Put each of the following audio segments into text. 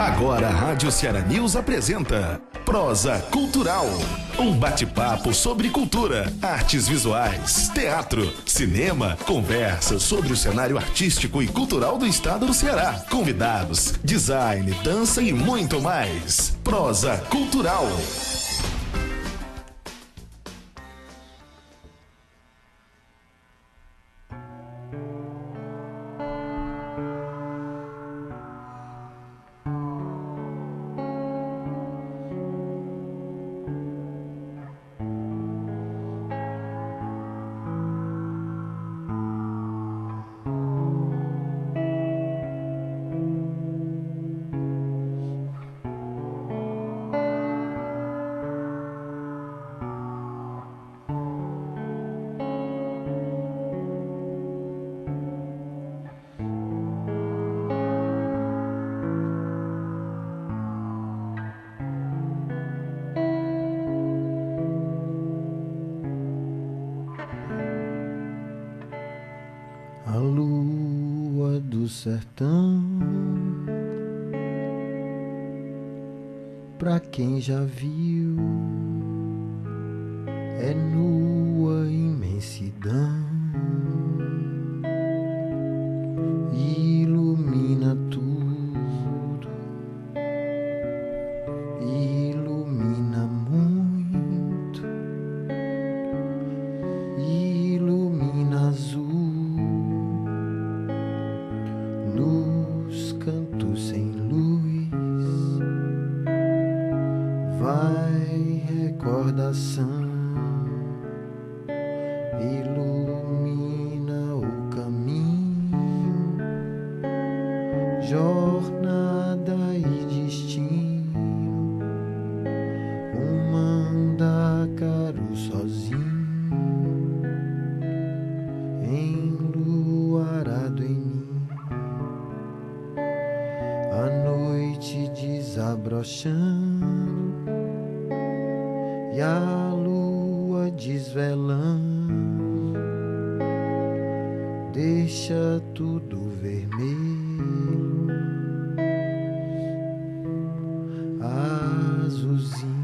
Agora a Rádio Ceará News apresenta Prosa Cultural. Um bate-papo sobre cultura, artes visuais, teatro, cinema, conversa sobre o cenário artístico e cultural do estado do Ceará. Convidados, design, dança e muito mais. Prosa Cultural. A lua do sertão, pra quem já viu, é nua imensidão, ilumina tudo, ilumina muito, ilumina azul. Nos cantos sem luz, vai recordação, ilumina o caminho, jornada e destino, um mandacaru sozinho, enluarado em mim. A noite desabrochando e a lua desvelando, deixa tudo vermelho, azulzinho.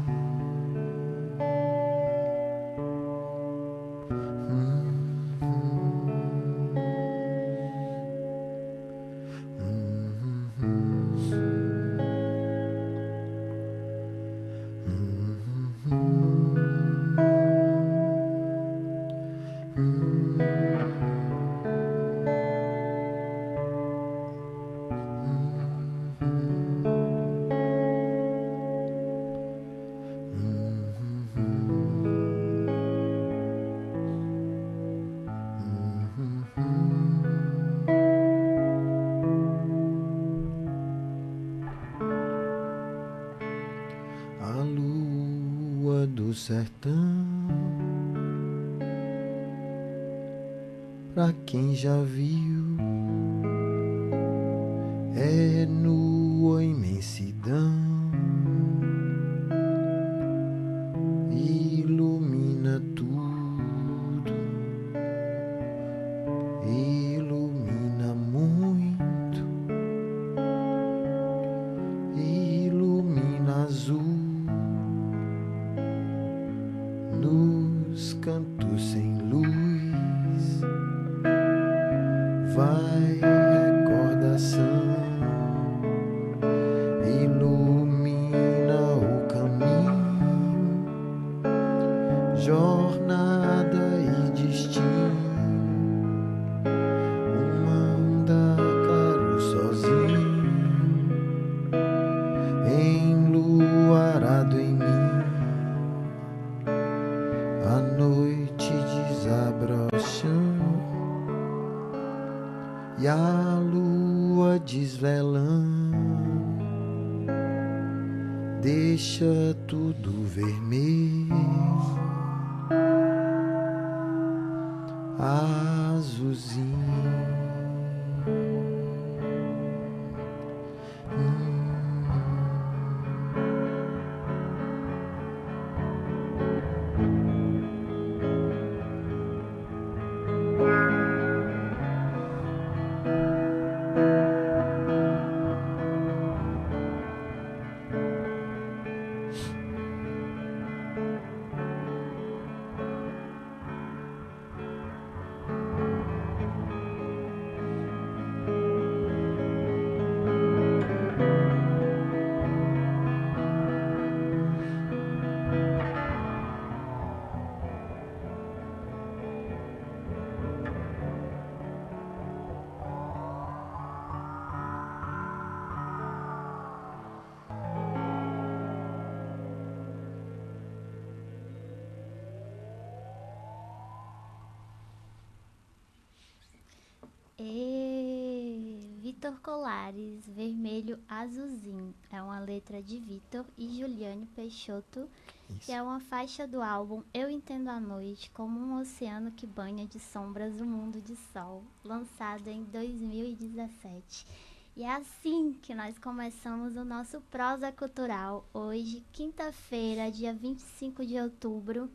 A lua do sertão, pra quem já viu, é nua imensidão, ilumina tudo, ilumina muito, ilumina azul. Nos cantos sem luz, vai recordação, ilumina o caminho, jornada e destino, um mandacaru sozinho, enluarado em mim. A noite desabrochando e a lua desvelando, deixa tudo vermelho, azulzinho. Vitor Colares, Vermelho Azulzinho. É uma letra de Vitor e Juliane Peixoto, que é uma faixa do álbum Eu Entendo a Noite como um oceano que banha de sombras o mundo de sol, lançado em 2017. E é assim que nós começamos o nosso Prosa Cultural, hoje, quinta-feira, dia 25 de outubro.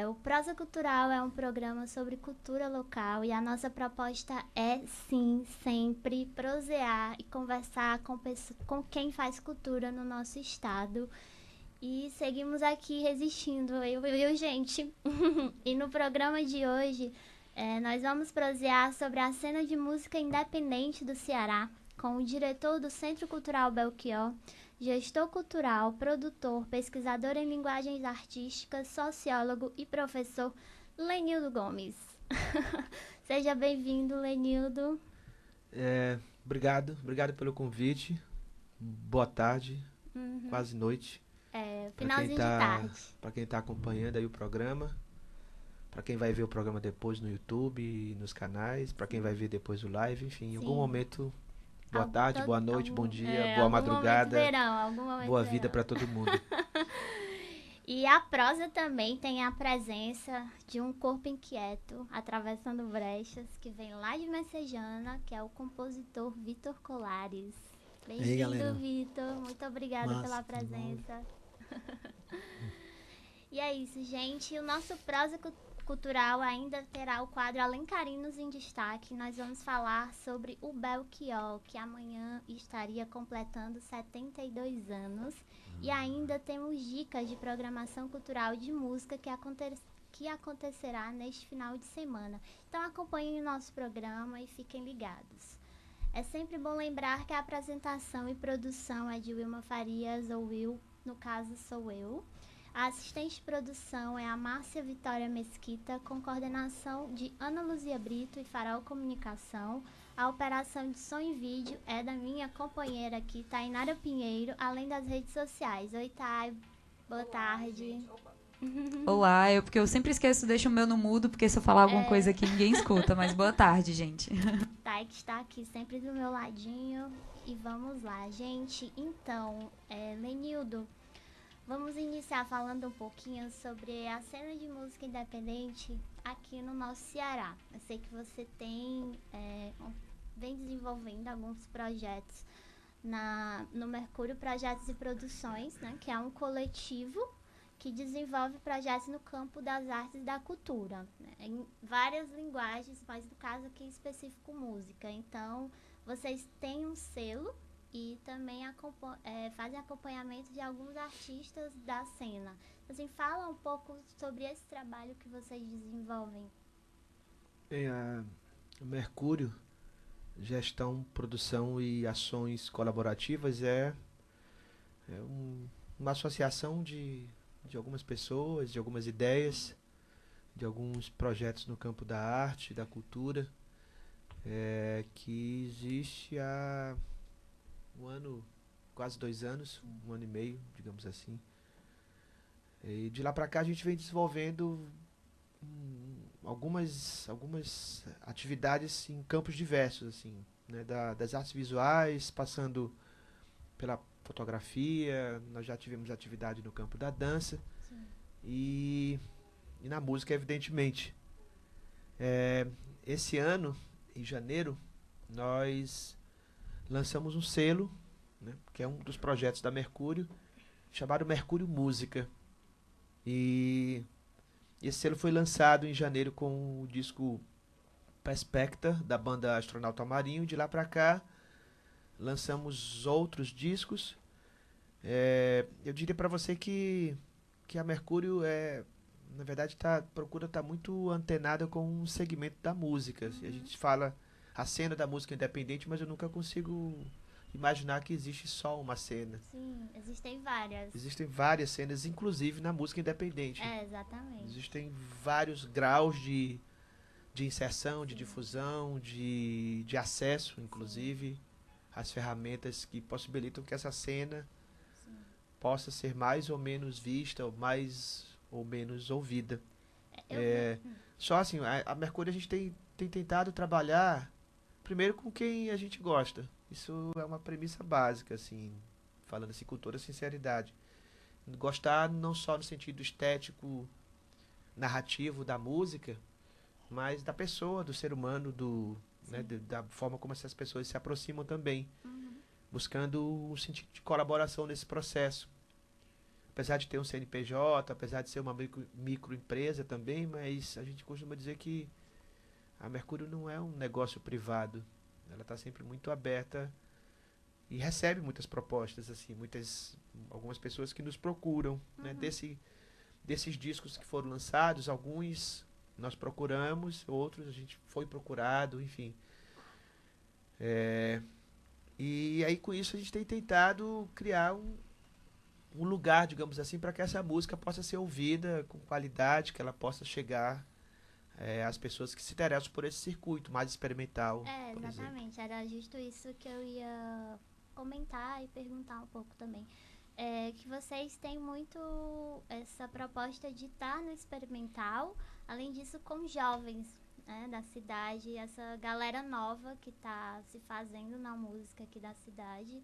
O Prosa Cultural é um programa sobre cultura local e a nossa proposta é, sim, sempre prosear e conversar com quem faz cultura no nosso estado. E seguimos aqui resistindo, eu gente. E no programa de hoje, nós vamos prosear sobre a cena de música independente do Ceará, com o diretor do Centro Cultural Belchior, gestor cultural, produtor, pesquisador em linguagens artísticas, sociólogo e professor Lenildo Gomes. Seja bem-vindo, Lenildo. Obrigado pelo convite. Boa tarde, quase noite. Finalzinho de tarde. Para quem está acompanhando aí o programa, para quem vai ver o programa depois no YouTube, nos canais, para quem vai ver depois o live, enfim, em algum momento. Boa tarde, boa noite, bom dia, boa madrugada, boa vida para todo mundo. E a prosa também tem a presença de um corpo inquieto, atravessando brechas, que vem lá de Messejana, que é o compositor Vitor Colares. Bem-vindo, Vitor. Muito obrigada pela presença. E é isso, gente. O nosso Prosa Cultural ainda terá o quadro Alencarinos em Destaque. Nós vamos falar sobre o Belchior, que amanhã estaria completando 72 anos. E ainda temos dicas de programação cultural de música que acontecerá neste final de semana. Então acompanhem o nosso programa e fiquem ligados. É sempre bom lembrar que a apresentação e produção é de Wilma Farias, ou Will, no caso sou eu. A assistente de produção é a Márcia Vitória Mesquita, com coordenação de Ana Luzia Brito e Farol Comunicação. A operação de som e vídeo é da minha companheira aqui, Tainara Pinheiro, além das redes sociais. Oi, Thay. Boa tarde. Olá, porque eu sempre esqueço, deixo o meu no mudo, porque se eu falar alguma coisa aqui ninguém escuta, mas boa tarde, gente. Thay que está aqui sempre do meu ladinho e vamos lá, gente. Então, Lenildo, vamos iniciar falando um pouquinho sobre a cena de música independente aqui no nosso Ceará. Eu sei que você vem desenvolvendo alguns projetos no Mercúrio Projetos e Produções, né, que é um coletivo que desenvolve projetos no campo das artes e da cultura, né, em várias linguagens, mas no caso aqui em específico música. Então, vocês têm um selo e também fazem acompanhamento de alguns artistas da cena. Assim, fala um pouco sobre esse trabalho que vocês desenvolvem. O Mercúrio, Gestão, Produção e Ações Colaborativas uma associação de algumas pessoas, de algumas ideias, de alguns projetos no campo da arte, da cultura, que existe há quase 2 anos, 1 ano e meio, digamos assim. E de lá para cá a gente vem desenvolvendo algumas atividades em campos diversos, assim, né, das artes visuais, passando pela fotografia. Nós já tivemos atividade no campo da dança e na música, evidentemente. Esse ano, em janeiro, nós lançamos um selo, né, que é um dos projetos da Mercúrio, chamado Mercúrio Música. E esse selo foi lançado em janeiro com o disco Perspecta, da banda Astronauta Marinho. De lá para cá, lançamos outros discos. Eu diria para você que a Mercúrio na verdade procura estar muito antenada com o segmento da música. A gente fala a cena da música independente, mas eu nunca consigo imaginar que existe só uma cena. Sim, existem várias. Existem várias cenas, inclusive na música independente. Exatamente. Existem vários graus de inserção, de difusão, de acesso, inclusive, às ferramentas que possibilitam que essa cena possa ser mais ou menos vista, ou mais ou menos ouvida. Só assim, a Mercúrio a gente tem tentado trabalhar primeiro com quem a gente gosta. Isso é uma premissa básica, assim, falando assim com toda sinceridade. Gostar não só no sentido estético, narrativo da música, mas da pessoa, do ser humano, né, da forma como essas pessoas se aproximam também, buscando um sentido de colaboração nesse processo. Apesar de ter um CNPJ, apesar de ser uma microempresa também, mas a gente costuma dizer que a Mercúrio não é um negócio privado. Ela está sempre muito aberta e recebe muitas propostas, assim, algumas pessoas que nos procuram, né, desses discos que foram lançados, alguns nós procuramos, outros a gente foi procurado, enfim. E aí com isso a gente tem tentado criar um lugar, digamos assim, para que essa música possa ser ouvida com qualidade, que ela possa chegar às pessoas que se interessam por esse circuito mais experimental. Exatamente. Era justo isso que eu ia comentar e perguntar um pouco também. Que vocês têm muito essa proposta de estar no experimental, além disso com jovens, né, da cidade, essa galera nova que está se fazendo na música aqui da cidade.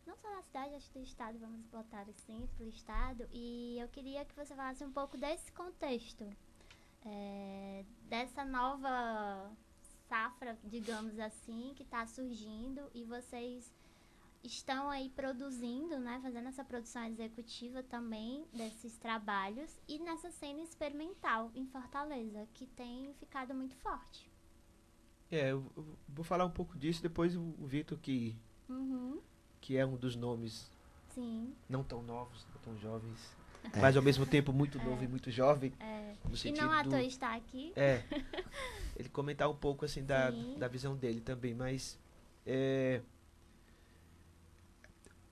Não só da cidade, acho que do estado, vamos botar assim, pro estado. E eu queria que você falasse um pouco desse contexto, dessa nova safra, digamos assim, que está surgindo e vocês estão aí produzindo, né, fazendo essa produção executiva também desses trabalhos e nessa cena experimental em Fortaleza, que tem ficado muito forte. Eu vou falar um pouco disso, depois o Vitor, que é um dos nomes não tão novos, não tão jovens, mas ao mesmo tempo muito novo e muito jovem. No E não à toa está aqui. Ele comentar um pouco assim da visão dele também, mas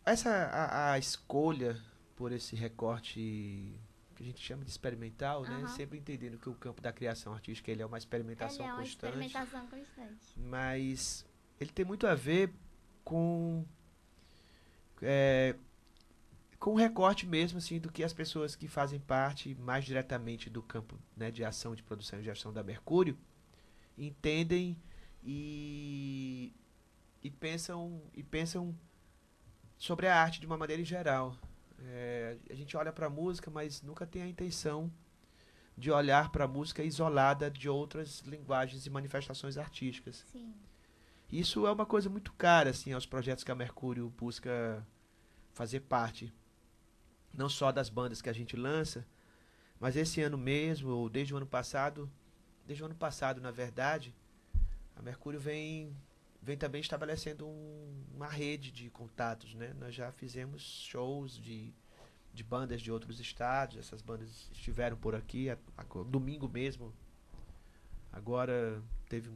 a escolha por esse recorte que a gente chama de experimental, né? Sempre entendendo que o campo da criação artística ele é uma experimentação constante. Mas ele tem muito a ver com o recorte mesmo assim do que as pessoas que fazem parte mais diretamente do campo, né, de ação, de produção e gestão da Mercúrio entendem e pensam sobre a arte de uma maneira em geral. A gente olha para a música, mas nunca tem a intenção de olhar para a música isolada de outras linguagens e manifestações artísticas. Sim. Isso é uma coisa muito cara assim, aos projetos que a Mercúrio busca fazer parte. Não só das bandas que a gente lança, mas esse ano mesmo, ou desde o ano passado, na verdade, a Mercúrio vem também estabelecendo uma rede de contatos, né? Nós já fizemos shows de bandas de outros estados, essas bandas estiveram por aqui, domingo mesmo. Agora teve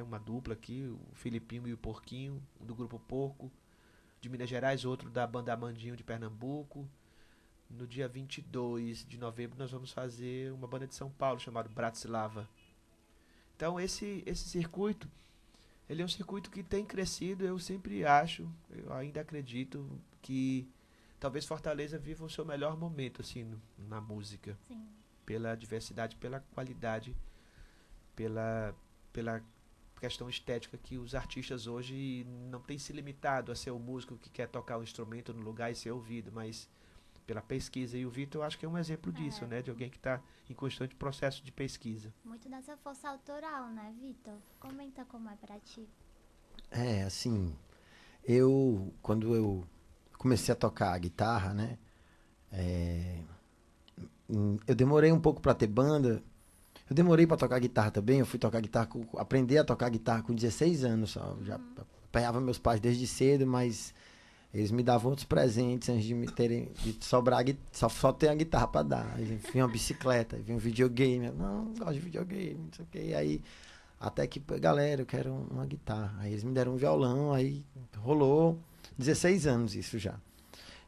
uma dupla aqui, o Filipinho e o Porquinho, um do Grupo Porco, de Minas Gerais, outro da banda Amandinho de Pernambuco. No dia 22 de novembro nós vamos fazer uma banda de São Paulo chamada Bratislava. Então esse circuito, ele é um circuito que tem crescido, eu sempre acho, eu ainda acredito que talvez Fortaleza viva o seu melhor momento assim na música. Sim. Pela diversidade, pela qualidade, pela questão estética que os artistas hoje não têm se limitado a ser o músico que quer tocar o instrumento no lugar e ser ouvido, mas pela pesquisa. E o Vitor, eu acho que é um exemplo disso, né? De alguém que está em constante processo de pesquisa. Muito dessa força autoral, né, Vitor? Comenta como é pra ti. Assim, quando eu comecei a tocar a guitarra, né? Eu demorei um pouco para ter banda. Eu demorei para tocar guitarra também. Eu fui tocar guitarra, aprender a tocar guitarra com 16 anos só. Eu já apanhava meus pais desde cedo, mas eles me davam outros presentes antes de me terem, de sobrar, só ter a guitarra para dar. Aí vinha uma bicicleta, aí vinha um videogame. Não gosto de videogame, não sei o quê. Aí, até que, galera, eu quero uma guitarra. Aí eles me deram um violão, aí rolou 16 anos isso já.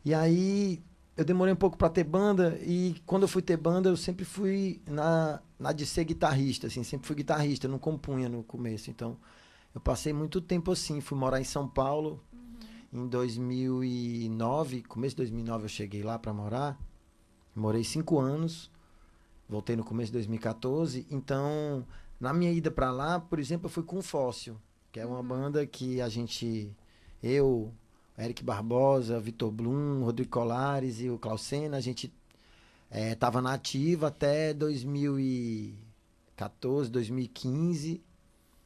E aí eu demorei um pouco para ter banda, e quando eu fui ter banda, eu sempre fui na de ser guitarrista, assim, sempre fui guitarrista, eu não compunha no começo. Então, eu passei muito tempo assim, fui morar em São Paulo. Em 2009, começo de 2009 eu cheguei lá para morar, morei 5 anos, voltei no começo de 2014, então, na minha ida para lá, por exemplo, eu fui com o Fóssil. que é uma banda que a gente, eu, Eric Barbosa, Vitor Blum, Rodrigo Colares e o Klaus Senna, a gente tava na ativa até 2014, 2015.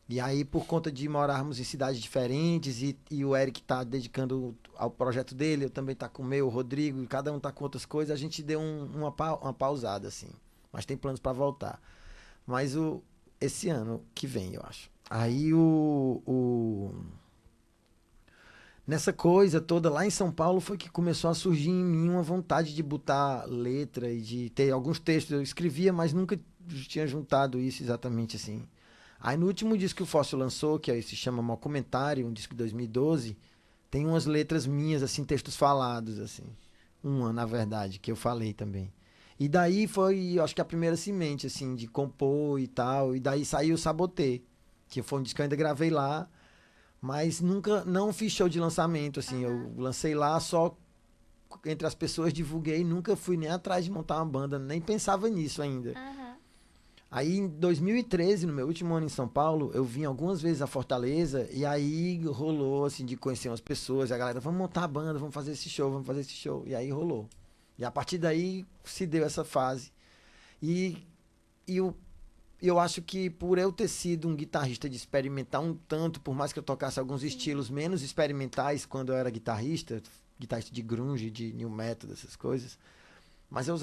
E aí, por conta de morarmos em cidades diferentes e o Eric tá dedicando ao projeto dele, eu também tá com o meu, o Rodrigo, e cada um tá com outras coisas, a gente deu uma pausada, assim. Mas tem planos para voltar. Mas esse ano que vem, eu acho. Aí nessa coisa toda, lá em São Paulo, foi que começou a surgir em mim uma vontade de botar letra e de ter alguns textos. Eu escrevia, mas nunca tinha juntado isso exatamente assim. Aí no último disco que o Fóssil lançou, que aí se chama Mau Comentário, um disco de 2012, tem umas letras minhas, assim, textos falados, assim. Uma, na verdade, que eu falei também. E daí foi, eu acho que a primeira semente, assim, de compor e tal. E daí saiu o Sabotê, que foi um disco que eu ainda gravei lá, mas não fiz show de lançamento, assim. Eu lancei lá só entre as pessoas, divulguei, nunca fui nem atrás de montar uma banda, nem pensava nisso ainda. Aí, em 2013, no meu último ano em São Paulo, eu vim algumas vezes a Fortaleza e aí rolou, assim, de conhecer umas pessoas. E a galera, vamos montar a banda, vamos fazer esse show, vamos fazer esse show. E aí rolou. E a partir daí se deu essa fase. E eu acho que por eu ter sido um guitarrista de experimentar um tanto, por mais que eu tocasse alguns estilos menos experimentais quando eu era guitarrista de grunge, de new metal, dessas coisas. Mas eu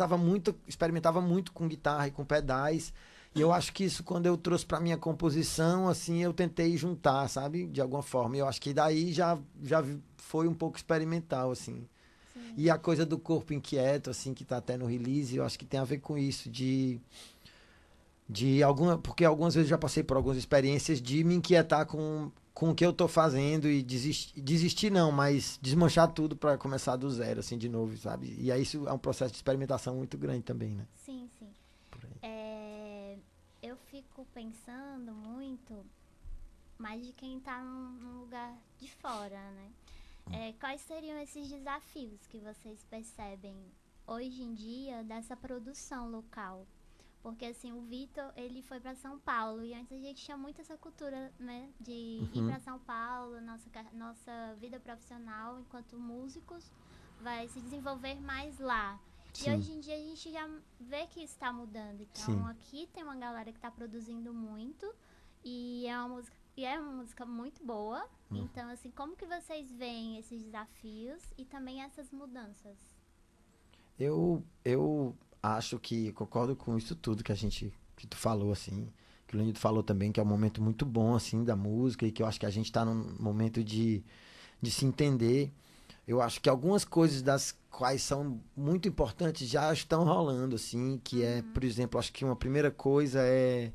experimentava muito com guitarra e com pedais. E eu acho que isso, quando eu trouxe pra minha composição, assim, eu tentei juntar, sabe? De alguma forma. E eu acho que daí já foi um pouco experimental, assim. Sim. E a coisa do corpo inquieto, assim, que tá até no release, eu acho que tem a ver com isso, porque algumas vezes eu já passei por algumas experiências de me inquietar com o que eu tô fazendo e desistir não, mas desmanchar tudo para começar do zero, assim, de novo, sabe? E aí isso é um processo de experimentação muito grande também, né? Sim, sim. Eu fico pensando muito mais de quem tá num lugar de fora, né? Quais seriam esses desafios que vocês percebem hoje em dia dessa produção local? Porque, assim, o Vitor, ele foi para São Paulo e antes a gente tinha muito essa cultura, né, de ir para São Paulo, nossa vida profissional enquanto músicos vai se desenvolver mais lá. Sim. E hoje em dia a gente já vê que isso está mudando. Então, sim, aqui tem uma galera que está produzindo muito e é uma música muito boa. Então, assim, como que vocês veem esses desafios e também essas mudanças? Eu acho que concordo com isso tudo que tu falou, assim, que o Leandro falou também, que é um momento muito bom, assim, da música e que eu acho que a gente está num momento de se entender. Eu acho que algumas coisas das quais são muito importantes já estão rolando, assim, que é, por exemplo, acho que uma primeira coisa é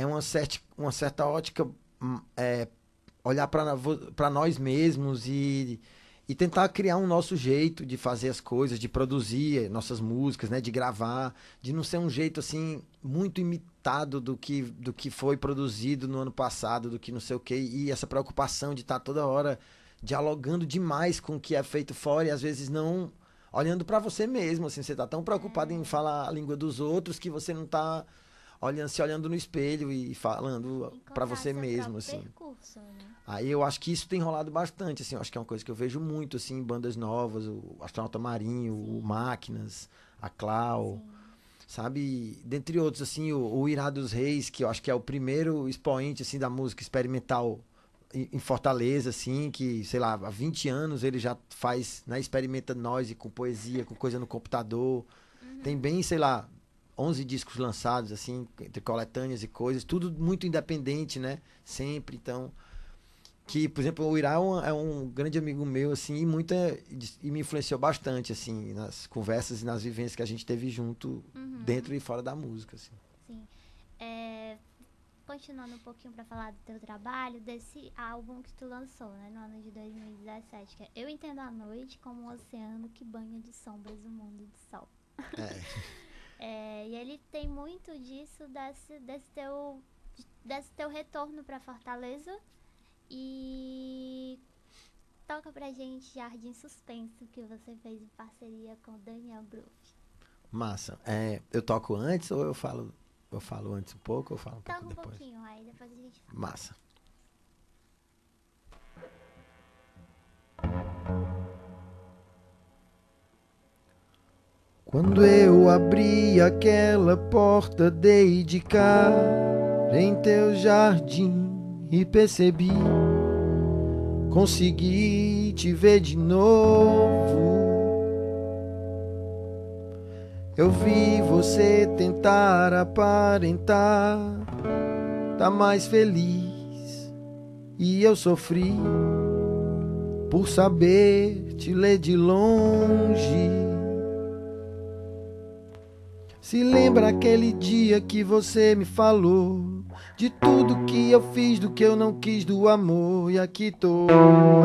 uma certa ótica, olhar para nós mesmos e tentar criar um nosso jeito de fazer as coisas, de produzir nossas músicas, né, de gravar, de não ser um jeito assim muito imitado do que foi produzido no ano passado, do que não sei o quê, e essa preocupação de estar toda hora dialogando demais com o que é feito fora e às vezes não olhando para você mesmo, assim, você tá tão preocupado em falar a língua dos outros que você não tá se olhando no espelho e falando para você mesmo, assim. Percurso, né? Aí eu acho que isso tem rolado bastante, assim, eu acho que é uma coisa que eu vejo muito, assim, em bandas novas, o Astronauta Marinho, sim, o Máquinas, a Clau, sim, sabe? Dentre outros, assim, o Irá dos Reis, que eu acho que é o primeiro expoente, assim, da música experimental em Fortaleza, assim, que, sei lá, há 20 anos ele já faz, né, experimenta noise com poesia, com coisa no computador. Tem bem, sei lá, 11 discos lançados, assim, entre coletâneas e coisas, tudo muito independente, né? Sempre, então... Que, por exemplo, o Irá é um grande amigo meu, assim, e me influenciou bastante, assim, nas conversas e nas vivências que a gente teve junto, dentro e fora da música, assim. Sim. Continuando um pouquinho para falar do teu trabalho, desse álbum que tu lançou, né, no ano de 2017, que é Eu Entendo a Noite como um oceano que banha de sombras o mundo de sol. E ele tem muito disso, desse teu retorno para Fortaleza. E toca pra gente Jardim Suspenso, que você fez em parceria com o Daniel Groove. Massa. Eu toco antes ou eu falo antes um pouco ou falo um pouco depois? Um pouquinho, aí depois a gente fala. Massa. Quando eu abri aquela porta, dei de cara em teu jardim e percebi, consegui te ver de novo. Eu vi você tentar aparentar, tá mais feliz, e eu sofri por saber te ler de longe. Se lembra aquele dia que você me falou de tudo que eu fiz, do que eu não quis, do amor. E aqui tô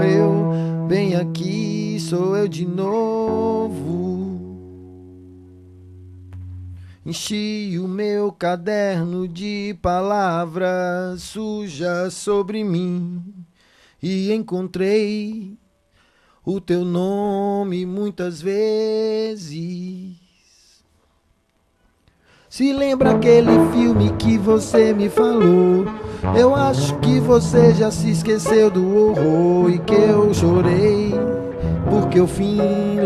eu, bem aqui, sou eu de novo. Enchi o meu caderno de palavras sujas sobre mim e encontrei o teu nome muitas vezes. Se lembra aquele filme que você me falou? Eu acho que você já se esqueceu do horror e que eu chorei, porque o fim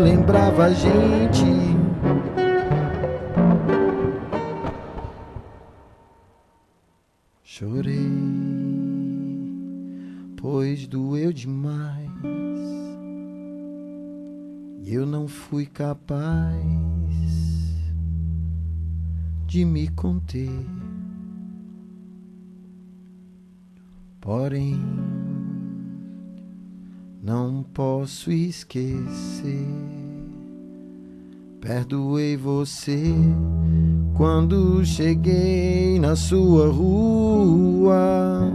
lembrava a gente. Chorei, pois doeu demais e eu não fui capaz de me conter. Porém, não posso esquecer. Perdoei você quando cheguei na sua rua.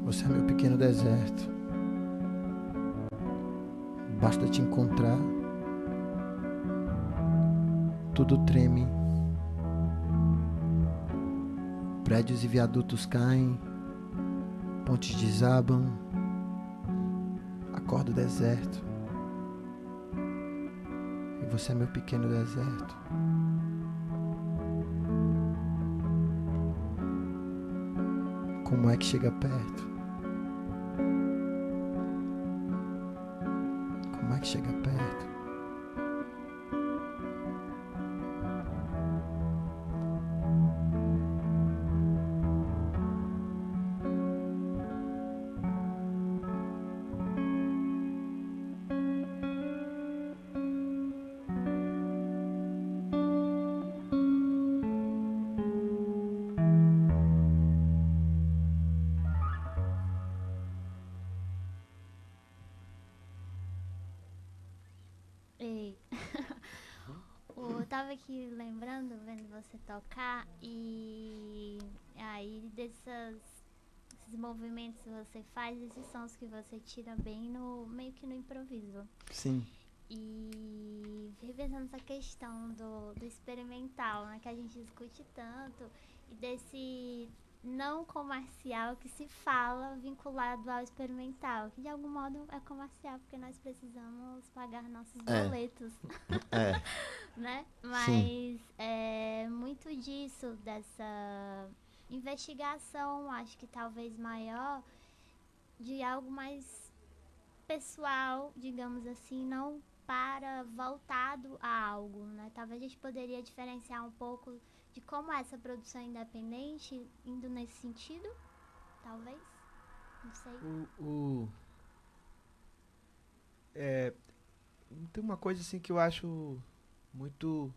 Você é meu pequeno deserto. Basta te encontrar, tudo treme. Prédios e viadutos caem, pontes desabam, acorda o deserto. E você é meu pequeno deserto. Como é que chega perto? Como é que chega perto? Ei. Eu tava aqui lembrando, vendo você tocar, e aí esses movimentos que você faz, esses sons que você tira bem no meio que no improviso. Sim. E revisando essa questão do experimental, né, que a gente discute tanto, e desse não comercial que se fala vinculado ao experimental, que de algum modo é comercial, porque nós precisamos pagar nossos boletos. É. Né? Mas é muito disso, dessa investigação, acho que talvez maior, de algo mais pessoal, digamos assim, não para voltado a algo, né? Talvez a gente poderia diferenciar um pouco de como é essa produção independente, indo nesse sentido, talvez, não sei. Tem uma coisa assim que eu acho muito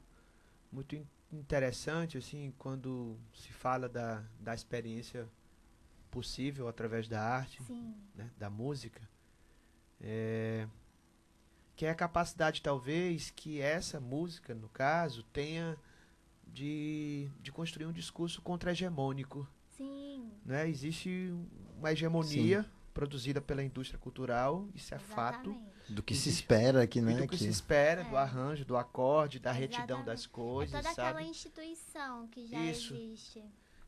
interessante, assim, quando se fala da experiência possível através da arte, né, da música, que é a capacidade, talvez, que essa música, no caso, tenha de construir um discurso contra-hegemônico. Sim. Né? Existe uma hegemonia produzida pela indústria cultural, isso é fato. Exatamente. Do que se espera aqui, E né? do que que- se espera, do arranjo, do acorde, da retidão das Exatamente. coisas, É toda aquela sabe? instituição que já Isso. existe.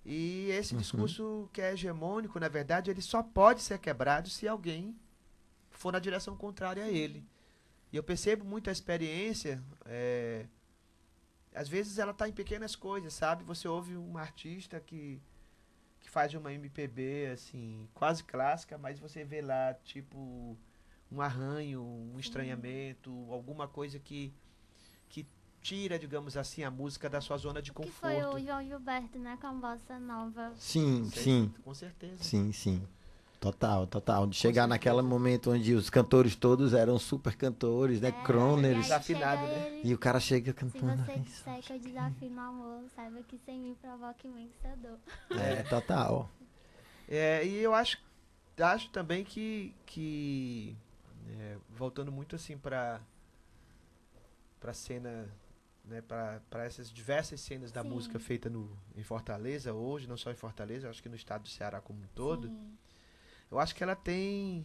E esse discurso que é hegemônico, na verdade, ele só pode ser quebrado se alguém for na direção contrária a ele. E eu percebo muito a experiência, às vezes ela está em pequenas coisas, sabe? Você ouve um artista que faz uma MPB, assim, quase clássica, mas você vê lá, tipo, um arranho, um estranhamento, alguma coisa que tira, digamos assim, a música da sua zona de Que foi conforto. o João Gilberto, né? Com a bossa nova. Sim, sim, Com certeza. sim. Total. De chegar certeza. naquele momento onde os cantores todos eram super cantores, né? Croners. Desafinado, né? E o cara chega Se cantando. você disser que eu desafio no amor, saiba que sem mim provoca imensa dor. Total. E eu acho também que voltando muito assim para cena, né, para essas diversas cenas da Sim. música feita em Fortaleza hoje, não só em Fortaleza, eu acho que no estado do Ceará como um todo, Sim. eu acho que ela tem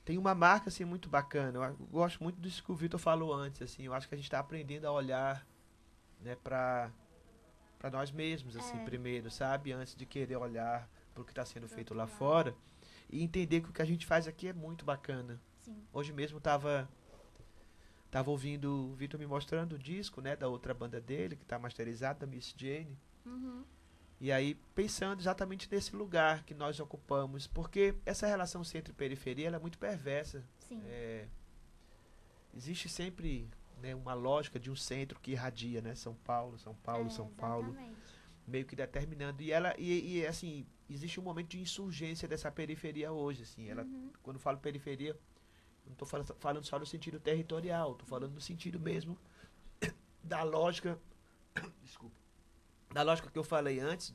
uma marca assim muito bacana. Eu gosto muito disso que o Vitor falou antes, assim, eu acho que a gente está aprendendo a olhar, né, para nós mesmos, assim, primeiro, sabe, antes de querer olhar para o que está sendo feito lá fora e entender que o que a gente faz aqui é muito bacana. Sim. Hoje mesmo tava ouvindo o Vitor me mostrando o disco, né, da outra banda dele, que tá masterizado, da Miss Jane. Uhum. E aí, pensando exatamente nesse lugar que nós ocupamos, porque essa relação centro e periferia ela é muito perversa. Sim. Existe sempre, né, uma lógica de um centro que irradia, né, São Paulo, Exatamente. meio que determinando. E assim, existe um momento de insurgência dessa periferia hoje, assim. Quando eu falo periferia, não estou falando só no sentido territorial, estou falando no sentido mesmo da lógica, desculpa, da lógica que eu falei antes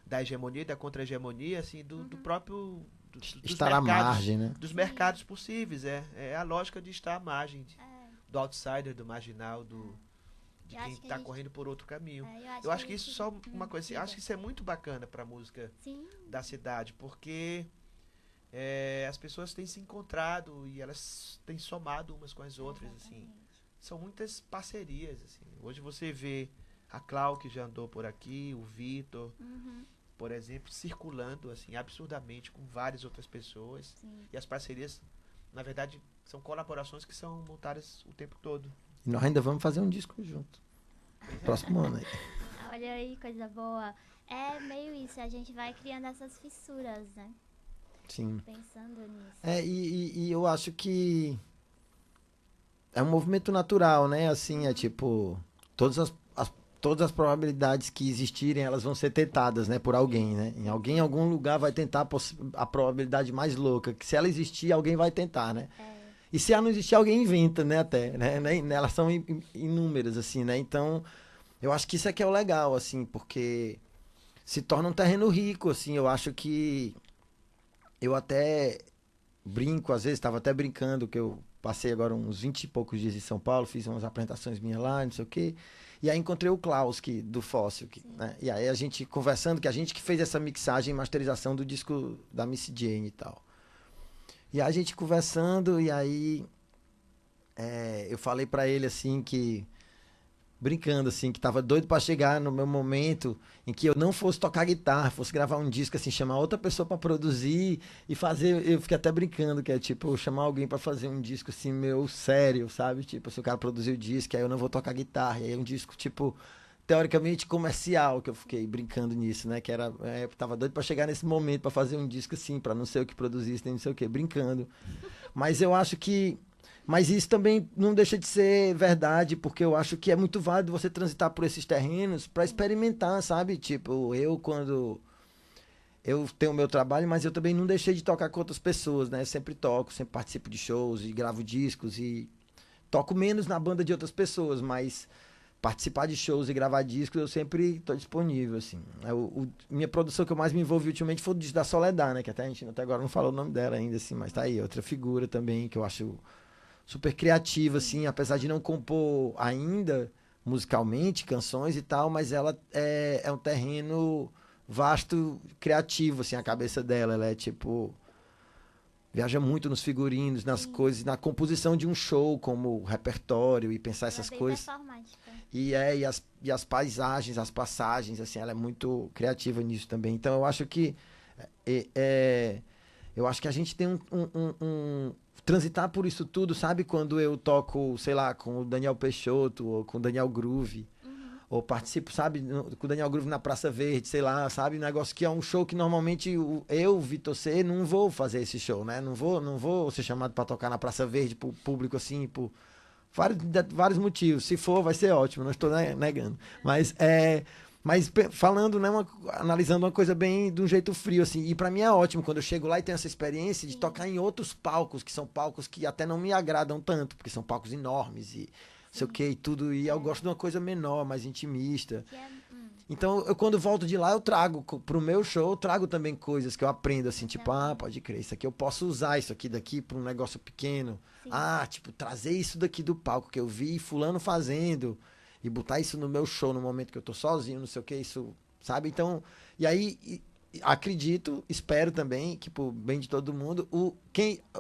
da hegemonia e da contra-hegemonia, assim, do próprio dos Estar à mercados, margem, né? dos mercados possíveis, é a lógica de estar à margem, do outsider, do marginal, de Eu quem acho que está a gente- correndo por outro caminho. Eu acho que isso só uma coisa assim, acho que isso é muito bacana para a música Sim. da cidade, porque as pessoas têm se encontrado e elas têm somado umas com as outras, assim. São muitas parcerias, assim. Hoje você vê a Clau, que já andou por aqui, o Vitor, por exemplo, circulando, assim, absurdamente com várias outras pessoas. Sim. E as parcerias, na verdade, são colaborações que são montadas o tempo todo. E nós ainda vamos fazer um disco junto. Próximo ano aí. Olha aí, coisa boa. É meio isso, a gente vai criando essas fissuras, né? Sim. Pensando nisso. E eu acho que é um movimento natural, né? Assim, é tipo, todas as probabilidades que existirem, elas vão ser tentadas, né? Por alguém, né? Em algum lugar vai tentar a probabilidade mais louca, que se ela existir, alguém vai tentar, né? E se ela não existir, alguém inventa, né? Até, né? Elas são inúmeras, assim, né? Então, eu acho que isso é que é o legal, assim, porque se torna um terreno rico, assim. Eu acho que eu até brinco, às vezes, estava até brincando, que eu passei agora uns 20 e poucos dias em São Paulo, fiz umas apresentações minhas lá, não sei o quê. E aí encontrei o Klaus, do Fóssil, né? E aí a gente conversando, que a gente que fez essa mixagem e masterização do disco da Miss Jane e tal. E aí a gente conversando, e aí eu falei pra ele, assim, que brincando, assim, que tava doido pra chegar no meu momento em que eu não fosse tocar guitarra, fosse gravar um disco, assim, chamar outra pessoa pra produzir e fazer, eu fiquei até brincando, que é tipo, chamar alguém pra fazer um disco, assim, meu sério, sabe? Tipo, se o cara produzir o disco, aí eu não vou tocar guitarra, e aí é um disco, tipo, teoricamente comercial, que eu fiquei brincando nisso, né? Que era, eu tava doido pra chegar nesse momento, pra fazer um disco, assim, pra não sei o que produzisse, nem não sei o que, brincando. Mas eu acho que mas isso também não deixa de ser verdade, porque eu acho que é muito válido você transitar por esses terrenos para experimentar, sabe? Tipo, quando eu tenho o meu trabalho, mas eu também não deixei de tocar com outras pessoas, né? Eu sempre toco, sempre participo de shows e gravo discos e toco menos na banda de outras pessoas, mas participar de shows e gravar discos eu sempre estou disponível, assim. Minha produção que eu mais me envolvi ultimamente foi o disco da Soledad, né? Que até a gente até agora não falou o nome dela ainda, assim, mas tá aí, outra figura também que eu acho super criativa, assim, apesar de não compor ainda musicalmente canções e tal, mas ela é um terreno vasto, criativo, assim, a cabeça dela, ela é tipo viaja muito nos figurinos, nas coisas, na composição de um show, como repertório e pensar essas coisas. E as paisagens, as passagens, assim, ela é muito criativa nisso também. Então eu acho que eu acho que a gente tem transitar por isso tudo, sabe? Quando eu toco, sei lá, com o Daniel Peixoto ou com o Daniel Groove, ou participo, sabe, com o Daniel Groove na Praça Verde, sei lá, sabe? Um negócio que é um show que normalmente eu, Vitor C, não vou fazer esse show, né? Não vou ser chamado para tocar na Praça Verde pro público, assim, por vários motivos. Se for, vai ser ótimo, não estou negando. Mas falando, né, analisando uma coisa bem de um jeito frio, assim. E para mim é ótimo quando eu chego lá e tenho essa experiência de tocar em outros palcos, que são palcos que até não me agradam tanto, porque são palcos enormes e sei o que e tudo. E eu gosto de uma coisa menor, mais intimista. Então, eu quando volto de lá, eu trago pro meu show, eu trago também coisas que eu aprendo, assim, tipo, pode crer, isso aqui eu posso usar isso aqui daqui para um negócio pequeno. Sim. Tipo, trazer isso daqui do palco que eu vi fulano fazendo e botar isso no meu show no momento que eu tô sozinho, não sei o que, isso, sabe? Então, e aí, acredito, espero também, que por bem de todo mundo,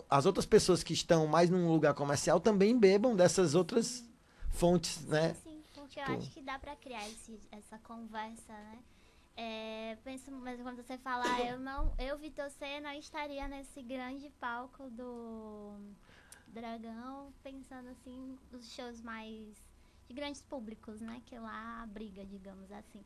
as outras pessoas que estão mais num lugar comercial também bebam dessas outras fontes, né? Sim. Porque eu acho que dá pra criar essa conversa, né? Penso, mas quando você falar, eu, Vitor C, não estaria nesse grande palco do Dragão, pensando assim, os shows mais de grandes públicos, né? Que lá abriga, digamos assim.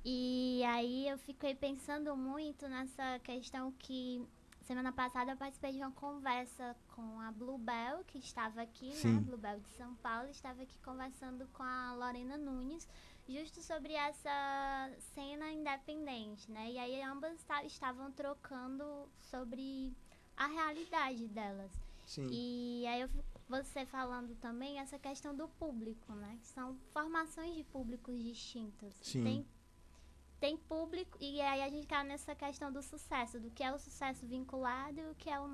E aí eu fiquei pensando muito nessa questão que semana passada eu participei de uma conversa com a Bluebell, que estava aqui, né? Bluebell de São Paulo, estava aqui conversando com a Lorena Nunes, justo sobre essa cena independente, né? E aí ambas estavam trocando sobre a realidade delas. Sim. E aí você falando também essa questão do público, né? São formações de públicos distintos. Sim. Tem público, e aí a gente cai nessa questão do sucesso, do que é o sucesso vinculado e o que é o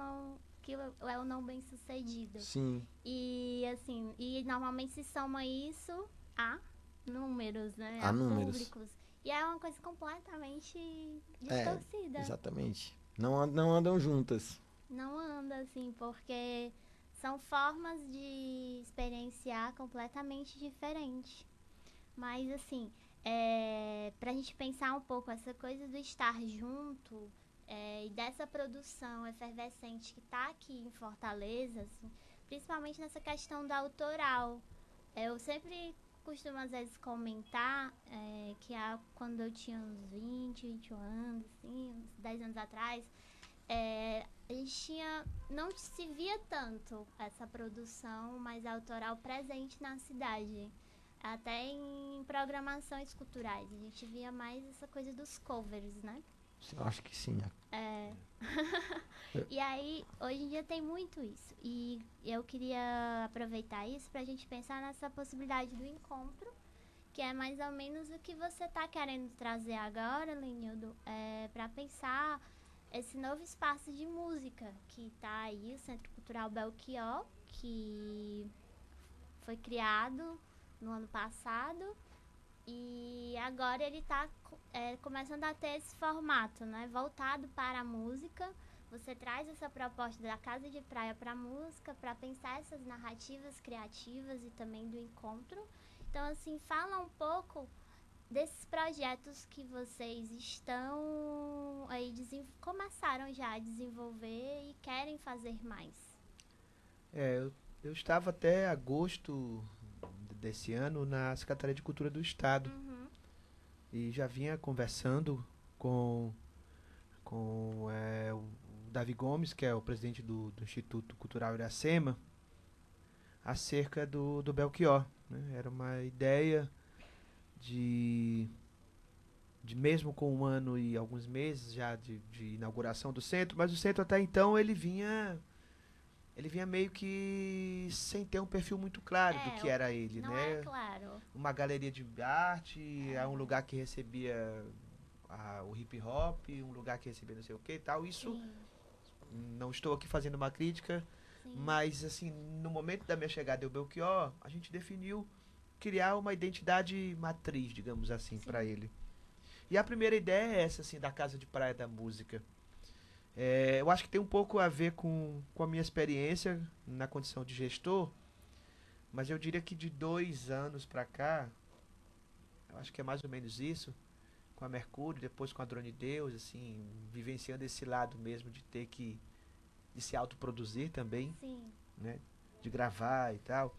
não bem sucedido. Sim. E assim, normalmente se soma isso a números, né? A números. Públicos. E é uma coisa completamente distorcida. Exatamente. Não andam juntas. Não anda, assim, porque são formas de experienciar completamente diferentes. Mas assim, pra gente pensar um pouco essa coisa do estar junto e dessa produção efervescente que tá aqui em Fortaleza, assim, principalmente nessa questão do autoral. Eu sempre costumo às vezes comentar que quando eu tinha uns 20, 21 anos, assim, uns 10 anos atrás, a gente não se via tanto essa produção mais autoral presente na cidade. Até em programações culturais. A gente via mais essa coisa dos covers, né? Eu acho que sim. E aí, hoje em dia tem muito isso. E eu queria aproveitar isso pra gente pensar nessa possibilidade do encontro, que é mais ou menos o que você tá querendo trazer agora, Lenildo, pra pensar esse novo espaço de música que tá aí, o Centro Cultural Belchior, que foi criado no ano passado, e agora ele está começando a ter esse formato, né, voltado para a música. Você traz essa proposta da casa de praia para a música, para pensar essas narrativas criativas e também do encontro. Então, assim, fala um pouco desses projetos que vocês estão aí, começaram já a desenvolver e querem fazer mais. Eu estava até agosto desse ano na Secretaria de Cultura do Estado. E já vinha conversando com o Davi Gomes, que é o presidente do Instituto Cultural Iracema, acerca do Belchior, né? Era uma ideia de mesmo com 1 ano e alguns meses já de inauguração do centro, mas o centro até então ele vinha meio que sem ter um perfil muito claro do que era ele, não né? Claro. Uma galeria de arte, um lugar que recebia o hip hop, um lugar que recebia não sei o que e tal. Isso, não estou aqui fazendo uma crítica, mas assim, no momento da minha chegada ao Belchior, a gente definiu criar uma identidade matriz, digamos assim, para ele. E a primeira ideia é essa, assim, da Casa de Praia da Música. Eu acho que tem um pouco a ver com a minha experiência na condição de gestor, mas eu diria que de 2 anos para cá, eu acho que é mais ou menos isso, com a Mercúrio, depois com a Drone Deus, assim, vivenciando esse lado mesmo de ter que de se autoproduzir também, Sim. né, de gravar e tal,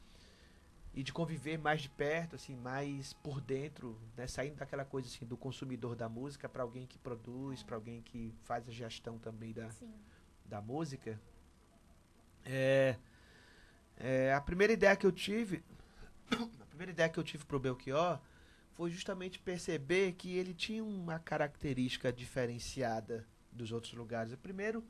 e de conviver mais de perto, assim, mais por dentro, né, saindo daquela coisa assim do consumidor da música para alguém que produz, para alguém que faz a gestão também Sim. da música. A primeira ideia que eu tive, pro Belchior foi justamente perceber que ele tinha uma característica diferenciada dos outros lugares. Primeiro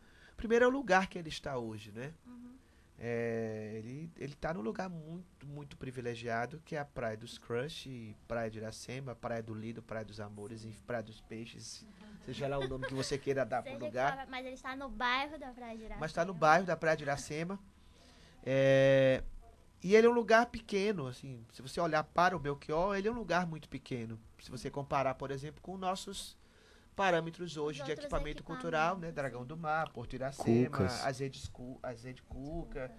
é o lugar que ele está hoje, né? Uhum. Ele está num lugar muito, muito privilegiado, que é a Praia dos Crush, Praia de Iracema, Praia do Lido, Praia dos Amores, Praia dos Peixes, seja lá o nome que você queira dar para o lugar. Mas ele está no bairro da Praia de Iracema. Mas está no bairro da Praia de Iracema. E ele é um lugar pequeno, assim, se você olhar para o Belchior, ele é um lugar muito pequeno. Se você comparar, por exemplo, com nossos parâmetros hoje de equipamento cultural, né? Dragão do Mar, Porto Iracema, Azede Cuca,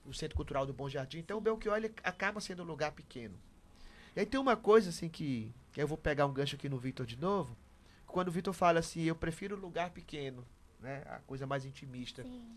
o Centro Cultural do Bom Jardim. Então o Belchior ele acaba sendo um lugar pequeno. E aí tem uma coisa assim que eu vou pegar um gancho aqui no Vitor de novo, quando o Vitor fala assim, eu prefiro lugar pequeno, né? A coisa mais intimista. Sim.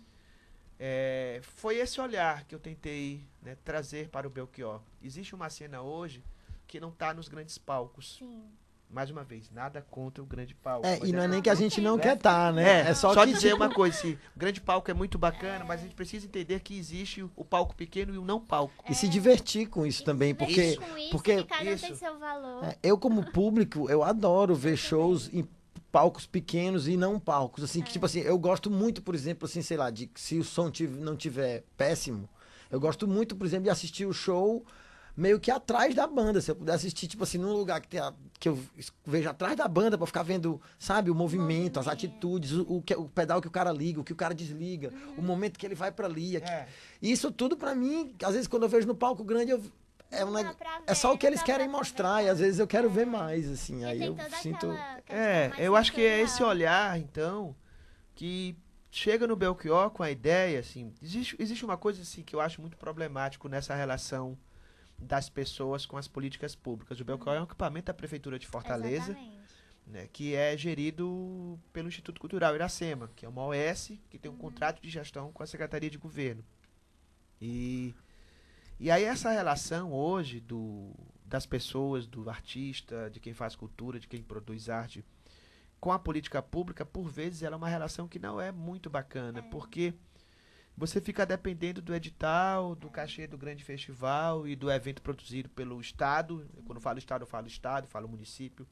Foi esse olhar que eu tentei, né, trazer para o Belchior. Existe uma cena hoje que não está nos grandes palcos. Sim. Mais uma vez, nada contra o grande palco. E não é nem que a gente não quer estar, né? É só que, dizer uma coisa, assim, o grande palco é muito bacana, mas a gente precisa entender que existe o palco pequeno e o não palco. E se divertir com isso também, porque que cada um tem seu valor. Eu como público, eu adoro ver shows em palcos pequenos e não palcos, assim, que tipo assim, eu gosto muito, por exemplo, assim, sei lá, de se o som não tiver péssimo, eu gosto muito, por exemplo, de assistir o show meio que atrás da banda, se eu puder assistir, tipo assim, num lugar que eu vejo atrás da banda pra ficar vendo, sabe, o movimento, as atitudes, o pedal que o cara liga, o que o cara desliga, o momento que ele vai pra ali. Isso tudo pra mim, às vezes quando eu vejo no palco grande, é só o que eles querem mostrar, e às vezes eu quero ver mais, assim, aí eu sinto... eu acho que é esse olhar, então, que chega no Belchior com a ideia, assim, existe uma coisa, assim, que eu acho muito problemático nessa relação das pessoas com as políticas públicas. O Belchior é um equipamento da Prefeitura de Fortaleza, né, que é gerido pelo Instituto Cultural Iracema, que é uma OS que tem um contrato de gestão com a Secretaria de Governo. E aí essa relação hoje das pessoas, do artista, de quem faz cultura, de quem produz arte, com a política pública, por vezes ela é uma relação que não é muito bacana, porque você fica dependendo do edital, do cachê do grande festival e do evento produzido pelo Estado. Quando eu falo Estado, falo município.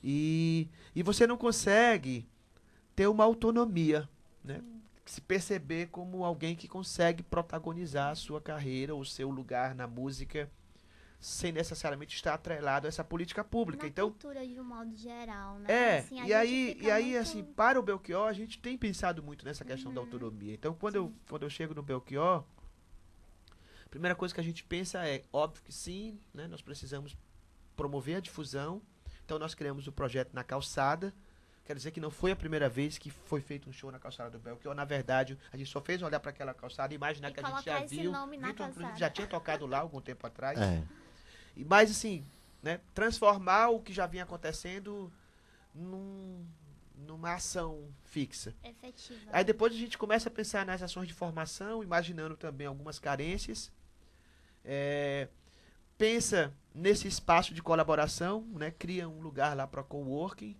E você não consegue ter uma autonomia, né? Se perceber como alguém que consegue protagonizar a sua carreira, o seu lugar na música, sem necessariamente estar atrelado a essa política pública. Na então, cultura de um modo geral, né? Assim, e aí assim, para o Belchior, a gente tem pensado muito nessa questão da autonomia. Então, quando eu chego no Belchior, a primeira coisa que a gente pensa é, óbvio que sim, né, nós precisamos promover a difusão. Então, nós criamos o projeto Na Calçada. Quero dizer que não foi a primeira vez que foi feito um show na calçada do Belchior. Na verdade, a gente só fez olhar para aquela calçada e imaginar que a gente já viu. Vitor, inclusive, já tinha tocado lá algum tempo atrás. Mas, assim, né, transformar o que já vinha acontecendo numa ação fixa. Efetiva. Aí depois a gente começa a pensar nas ações de formação, imaginando também algumas carências. Pensa nesse espaço de colaboração, né, cria um lugar lá para coworking,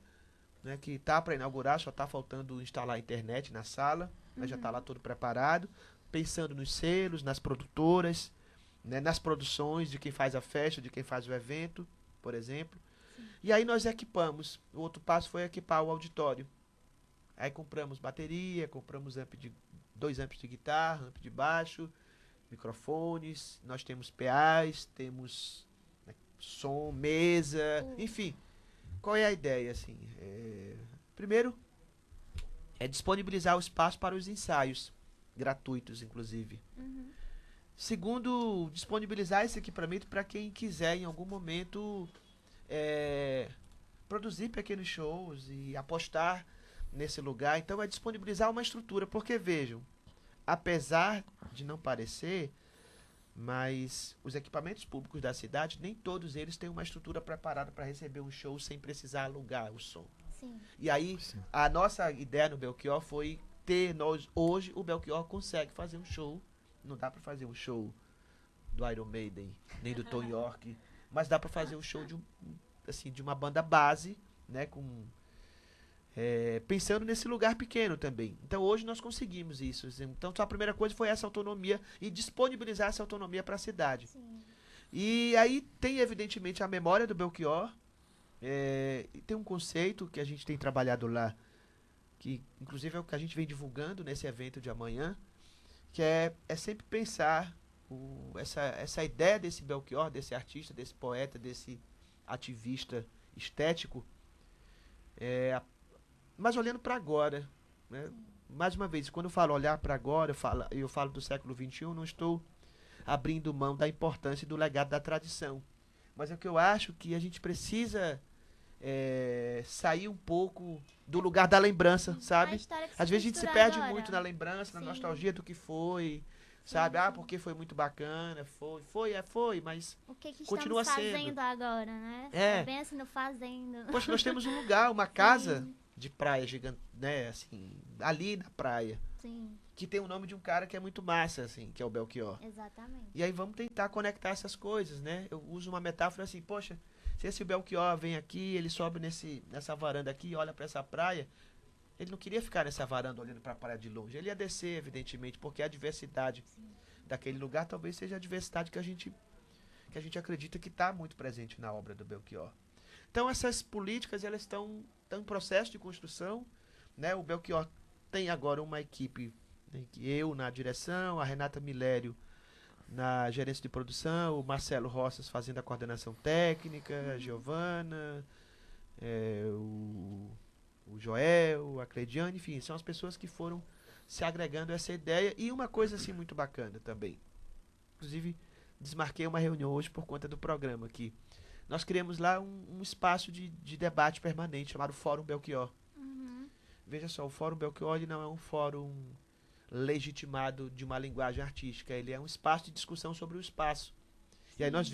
né, que está para inaugurar, só está faltando instalar a internet na sala, mas já está lá todo preparado, pensando nos selos, nas produtoras, né, nas produções de quem faz a festa, de quem faz o evento, por exemplo. E aí nós equipamos. O outro passo foi equipar o auditório. Aí compramos bateria, compramos 2 amps de guitarra, amp de baixo, microfones, nós temos PAs, temos, né, som, mesa, enfim. Qual é a ideia, assim? Primeiro, é disponibilizar o espaço para os ensaios, gratuitos, inclusive. Segundo, disponibilizar esse equipamento para quem quiser, em algum momento, produzir pequenos shows e apostar nesse lugar. Então, é disponibilizar uma estrutura. Porque, vejam, apesar de não parecer, mas os equipamentos públicos da cidade, nem todos eles têm uma estrutura preparada para receber um show sem precisar alugar o som. Sim. E aí, a nossa ideia no Belchior foi hoje o Belchior consegue fazer um show. Não dá para fazer um show do Iron Maiden, nem do Tom York, mas dá para fazer um show de uma banda base, né, pensando nesse lugar pequeno também. Então hoje nós conseguimos isso. Então a primeira coisa foi essa autonomia e disponibilizar essa autonomia para a cidade. Sim. E aí tem evidentemente a memória do Belchior, e tem um conceito que a gente tem trabalhado lá, que inclusive é o que a gente vem divulgando nesse evento de amanhã, que é sempre pensar essa ideia desse Belchior, desse artista, desse poeta, desse ativista estético, mas olhando para agora, né? Mais uma vez, quando eu falo olhar para agora, eu falo do século XXI, não estou abrindo mão da importância e do legado da tradição. Mas é que eu acho que a gente precisa sair um pouco do lugar da lembrança, sabe? Às vezes a gente se perde agora. muito na lembrança, na Sim. nostalgia do que foi, sabe? Sim. Porque foi muito bacana, foi, mas O que continua estamos sendo. fazendo agora, né? É. Bem assim, no fazendo. Poxa, nós temos um lugar, uma casa de praia gigante, né, assim, ali na praia, Sim, que tem o nome de um cara que é muito massa, assim, que é o Belchior. exatamente. E aí vamos tentar conectar essas coisas, né? Eu uso uma metáfora assim, poxa, se esse Belchior vem aqui, ele sobe nessa varanda aqui, olha para essa praia, ele não queria ficar nessa varanda olhando para a praia de longe, ele ia descer, evidentemente, porque a diversidade daquele lugar talvez seja a diversidade que a gente acredita que está muito presente na obra do Belchior. Então essas políticas, elas estão em processo de construção, né? O Belchior tem agora uma equipe, né, que eu na direção, a Renata Milério na gerência de produção, o Marcelo Roças fazendo a coordenação técnica, a Giovana, o Joel, a Cleidiane, enfim, são as pessoas que foram se agregando a essa ideia. E uma coisa assim muito bacana também, inclusive desmarquei uma reunião hoje por conta do programa aqui. Nós criamos lá um espaço de debate permanente chamado Fórum Belchior. Uhum. Veja só, o Fórum Belchior ele não é um fórum legitimado de uma linguagem artística, ele é um espaço de discussão sobre o espaço. E aí nós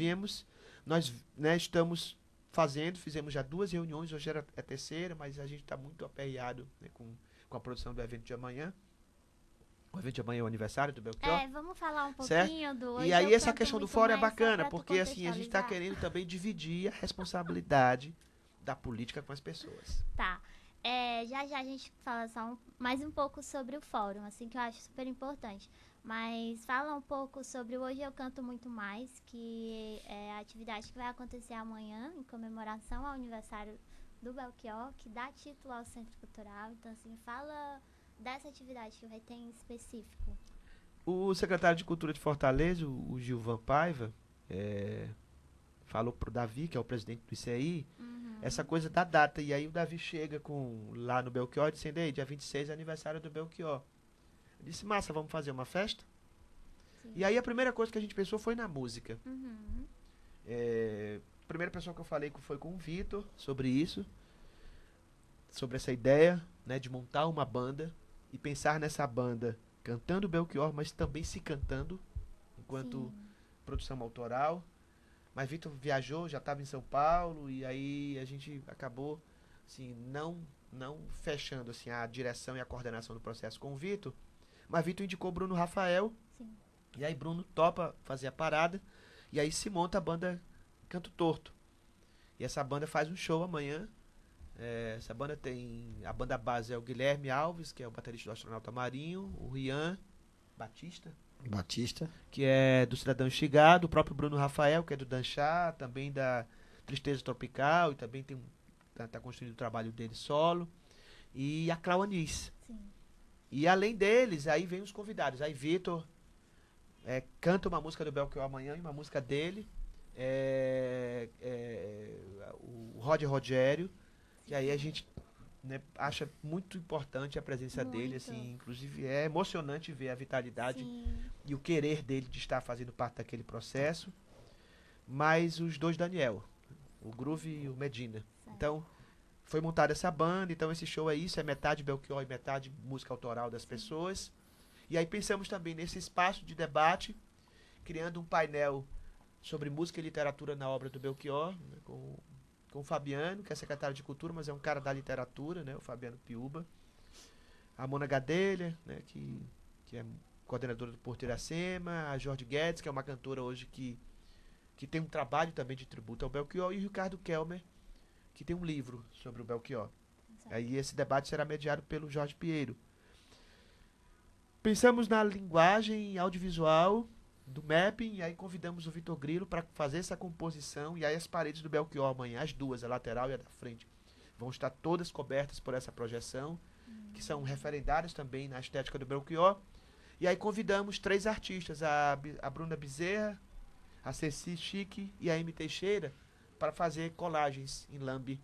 estamos fizemos já 2 reuniões, hoje é a terceira, mas a gente está muito aperreado, né, com a produção do evento de amanhã. O evento de amanhã é o aniversário do Belchior. Vamos falar um Certo? pouquinho do... E Hoje aí eu essa canto questão do muito fórum é mais, só bacana, pra tu porque assim, a gente está contextualizar. querendo também dividir a responsabilidade da política com as pessoas. Tá. Já a gente fala só mais um pouco sobre o fórum, assim, que eu acho super importante. Mas fala um pouco sobre o Hoje Eu Canto Muito Mais, que é a atividade que vai acontecer amanhã, em comemoração ao aniversário do Belchior, que dá título ao Centro Cultural. Então, assim, fala dessa atividade que vai ter em específico. O secretário de Cultura de Fortaleza, o Gilvan Paiva, falou pro Davi, que é o presidente do ICI, essa coisa da data. E aí o Davi chega lá no Belchior dizendo, ei, dia 26 é aniversário do Belchior. Eu disse, massa, vamos fazer uma festa? Sim. E aí a primeira coisa que a gente pensou foi na música. Uhum. A primeira pessoa que eu falei foi com o Vitor sobre isso, sobre essa ideia, né, de montar uma banda e pensar nessa banda cantando Belchior, mas também se cantando enquanto produção autoral. Mas Vitor viajou, já estava em São Paulo, e aí a gente acabou assim, não fechando assim, a direção e a coordenação do processo com o Vitor, mas Vitor indicou Bruno Rafael. Sim. E aí Bruno topa fazer a parada, e aí se monta a banda Canto Torto. E essa banda faz um show amanhã. Essa banda a banda base é o Guilherme Alves, que é o baterista do Astronauta Marinho, o Rian Batista, que é do Cidadão Estigado, o próprio Bruno Rafael, que é do Danchá, também da Tristeza Tropical, e também tá construindo o trabalho dele solo, e a Clau Anis. Sim. E além deles, aí vem os convidados. Aí Vitor canta uma música do Belchior amanhã e uma música dele, o Rogério, e aí a gente, né, acha muito importante a presença dele, assim, inclusive é emocionante ver a vitalidade e o querer dele de estar fazendo parte daquele processo, mas os 2 Daniel, o Groove e o Medina. Certo. Então, foi montada essa banda, então esse show é isso, é metade Belchior e metade música autoral das pessoas. E aí pensamos também nesse espaço de debate, criando um painel sobre música e literatura na obra do Belchior, né, com o Fabiano, que é secretário de Cultura, mas é um cara da literatura, né, o Fabiano Piúba. A Mona Gadelha, né, que é coordenadora do Porto Iracema, a Jorge Guedes, que é uma cantora hoje que tem um trabalho também de tributo ao Belchior, e o Ricardo Kelmer, que tem um livro sobre o Belchior. Exato. Aí esse debate será mediado pelo Jorge Pinheiro. Pensamos na linguagem audiovisual do mapping, e aí convidamos o Vitor Grilo para fazer essa composição, e aí as paredes do Belchior amanhã, as duas, a lateral e a da frente, vão estar todas cobertas por essa projeção, que são referendárias também na estética do Belchior. E aí convidamos 3 artistas, a Bruna Bezerra, a Ceci Chique e a Amy Teixeira, para fazer colagens em lambe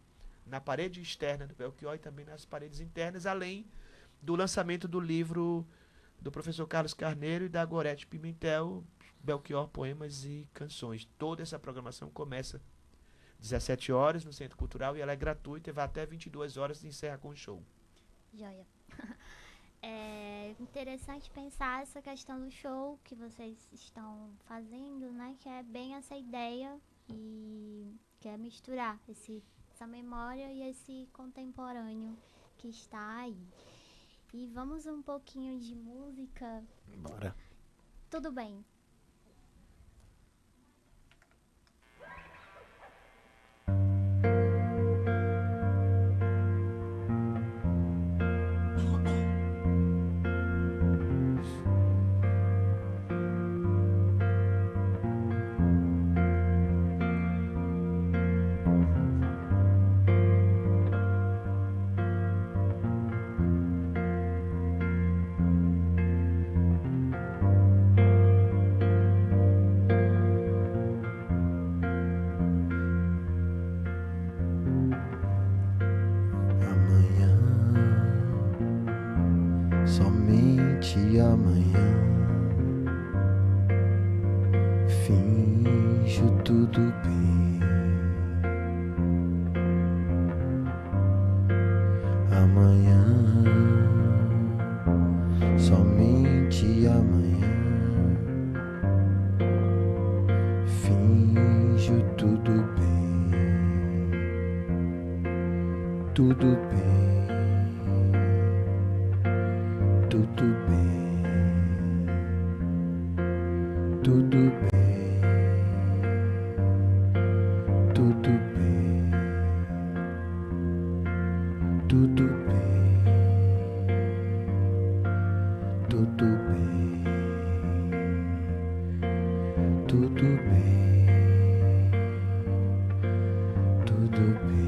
na parede externa do Belchior e também nas paredes internas, além do lançamento do livro do professor Carlos Carneiro e da Gorete Pimentel, Belchior, Poemas e Canções. Toda essa programação começa 17 horas no Centro Cultural e ela é gratuita e vai até 22 horas e encerra com o show. Joia. É interessante pensar essa questão do show que vocês estão fazendo, né? Que é bem essa ideia e que é misturar essa memória e esse contemporâneo que está aí. E vamos um pouquinho de música. Bora. Tudo bem. Somente amanhã finjo tudo bem. Amanhã, somente amanhã finjo tudo bem. Tudo bem. Tudo bem, tudo bem, tudo bem, tudo bem, tudo bem, tudo bem, tudo bem.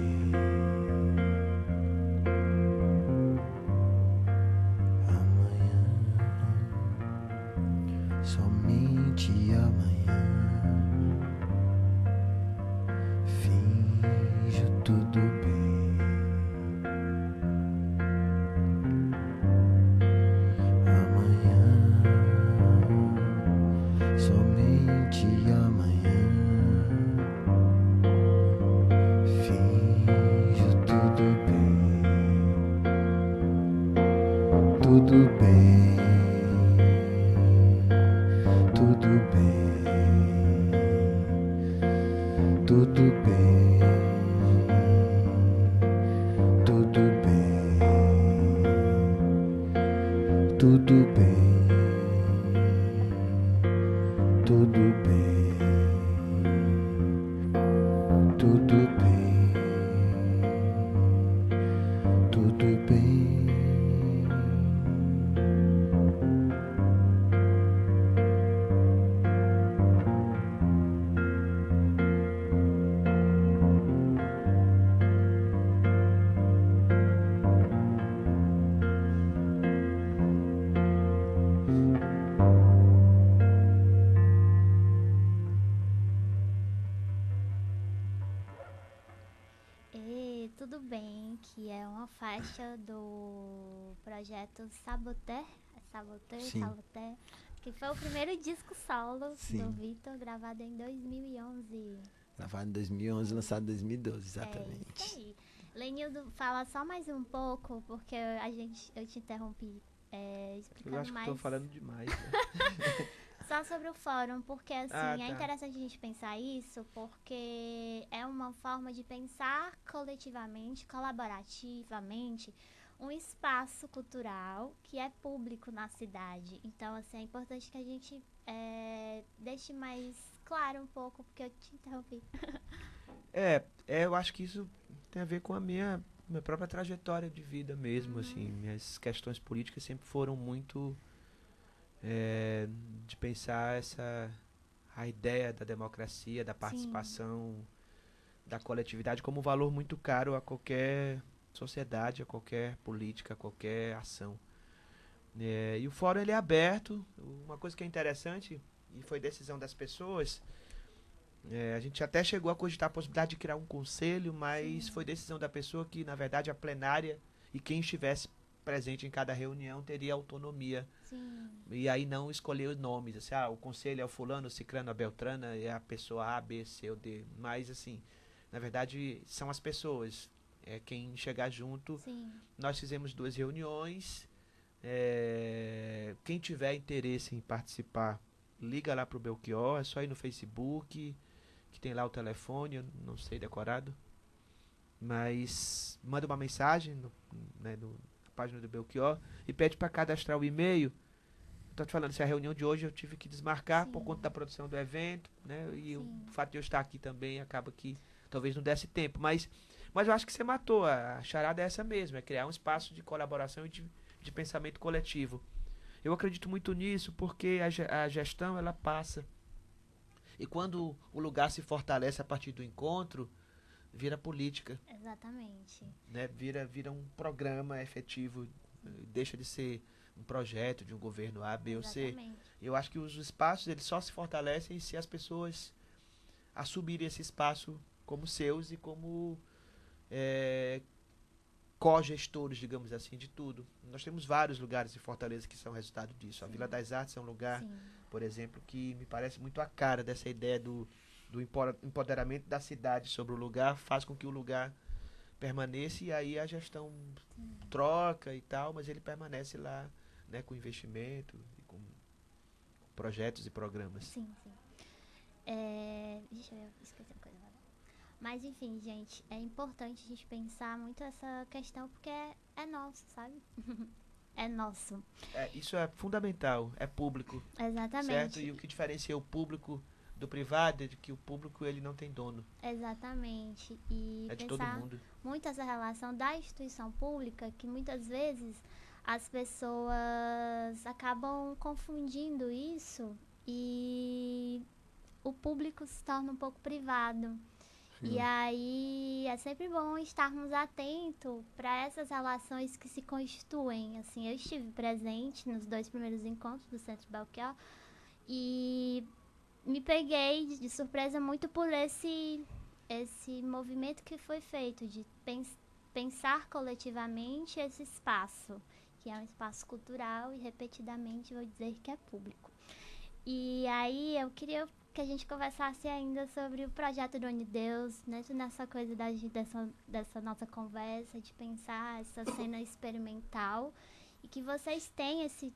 Somente amanhã finjo tudo bem. Amanhã, somente amanhã finjo tudo bem. Tudo bem. Tudo bem, tudo bem, tudo bem, tudo bem, tudo bem, tudo bem, tudo bem. Tudo bem, que é uma faixa do projeto Saboteur, Sim. Saboteur, que foi o primeiro disco solo Sim. do Vitor, gravado em 2011. Gravado em 2011, lançado em 2012, É exatamente. isso aí. Lenildo, fala só mais um pouco, porque eu te interrompi Eu explicando acho que mais estou falando demais. Né? só sobre o fórum, porque assim, Ah, é tá. interessante a gente pensar isso, porque é uma forma de pensar coletivamente, colaborativamente, um espaço cultural que é público na cidade. Então, assim, é importante que a gente deixe mais claro um pouco, porque eu te interrompi. Eu acho que isso tem a ver com a minha própria trajetória de vida mesmo, assim. Minhas questões políticas sempre foram muito de pensar a ideia da democracia, da Sim, participação, da coletividade como um valor muito caro a qualquer sociedade, a qualquer política, a qualquer ação. E o fórum ele é aberto. Uma coisa que é interessante, e foi decisão das pessoas, a gente até chegou a cogitar a possibilidade de criar um conselho, mas sim, foi decisão da pessoa que, na verdade, a plenária e quem estivesse presente em cada reunião teria autonomia. sim, E aí não escolher os nomes, assim, o conselho é o fulano, o ciclano, a beltrana, é a pessoa A, B, C ou D. Mas, assim, na verdade, são as pessoas. É quem chegar junto. sim, Nós fizemos 2 reuniões. Quem tiver interesse em participar, liga lá pro Belchior, é só ir no Facebook, que tem lá o telefone, eu não sei decorado, mas manda uma mensagem na página do Belchior e pede para cadastrar o e-mail. Tô te falando, se a reunião de hoje eu tive que desmarcar por conta sim, da produção do evento, né? E o sim. fato de eu estar aqui também acaba que talvez não desse tempo, mas eu acho que você matou. A charada é essa mesmo, é criar um espaço de colaboração e de pensamento coletivo. Eu acredito muito nisso porque a gestão ela passa. E quando o lugar se fortalece a partir do encontro, vira política, Exatamente. né? Vira um programa efetivo, deixa de ser um projeto de um governo A, B ou C. Exatamente. Eu acho que os espaços eles só se fortalecem se as pessoas assumirem esse espaço como seus e como co-gestores, digamos assim, de tudo. Nós temos vários lugares em Fortaleza que são resultado disso. A Vila das Artes é um lugar, Sim. por exemplo, que me parece muito a cara dessa ideia do empoderamento da cidade sobre o lugar, faz com que o lugar permaneça e aí a gestão troca e tal, mas ele permanece lá, né, com investimento e com projetos e programas. Sim, sim. Deixa eu esquecer uma coisa agora. Mas enfim, gente, é importante a gente pensar muito essa questão porque é nosso, sabe? É nosso. Isso é fundamental, é público, certo? Exatamente. E o que diferencia o público do privado é de que o público ele não tem dono, Exatamente. E é de todo pensar mundo. muito essa relação da instituição pública, que muitas vezes as pessoas acabam confundindo isso e o público se torna um pouco privado. E aí é sempre bom estarmos atentos para essas relações que se constituem. Assim, eu estive presente nos 2 primeiros encontros do Centro Belchior e me peguei de surpresa muito por esse movimento que foi feito de pensar coletivamente esse espaço, que é um espaço cultural e repetidamente vou dizer que é público. E aí eu queria que a gente conversasse ainda sobre o projeto do Unideus, né? Nessa coisa dessa nossa conversa, de pensar essa cena experimental e que vocês têm esse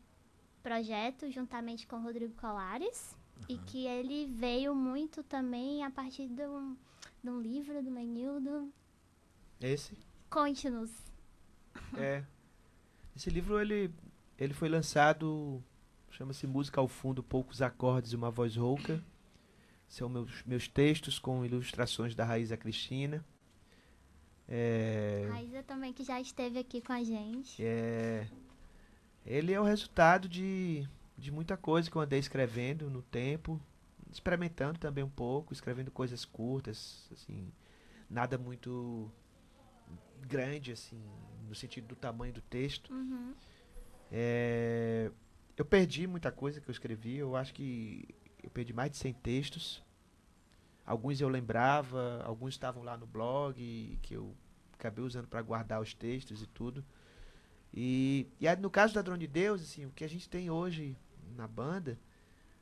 projeto juntamente com o Rodrigo Colares e que ele veio muito também a partir de um livro do Lenildo. Esse Conte-nos. esse livro ele foi lançado, chama-se Música ao Fundo, Poucos Acordes e uma Voz Rouca. São meus textos com ilustrações da Raíza Cristina. Raíza também, que já esteve aqui com a gente. Ele é o resultado de muita coisa que eu andei escrevendo no tempo, experimentando também um pouco, escrevendo coisas curtas, assim, nada muito grande, assim, no sentido do tamanho do texto. Uhum. Eu perdi muita coisa que eu escrevi, eu acho que eu perdi mais de 100 textos. Alguns eu lembrava, alguns estavam lá no blog, que eu acabei usando para guardar os textos e tudo. E aí, no caso da Drone de Deus, assim, o que a gente tem hoje na banda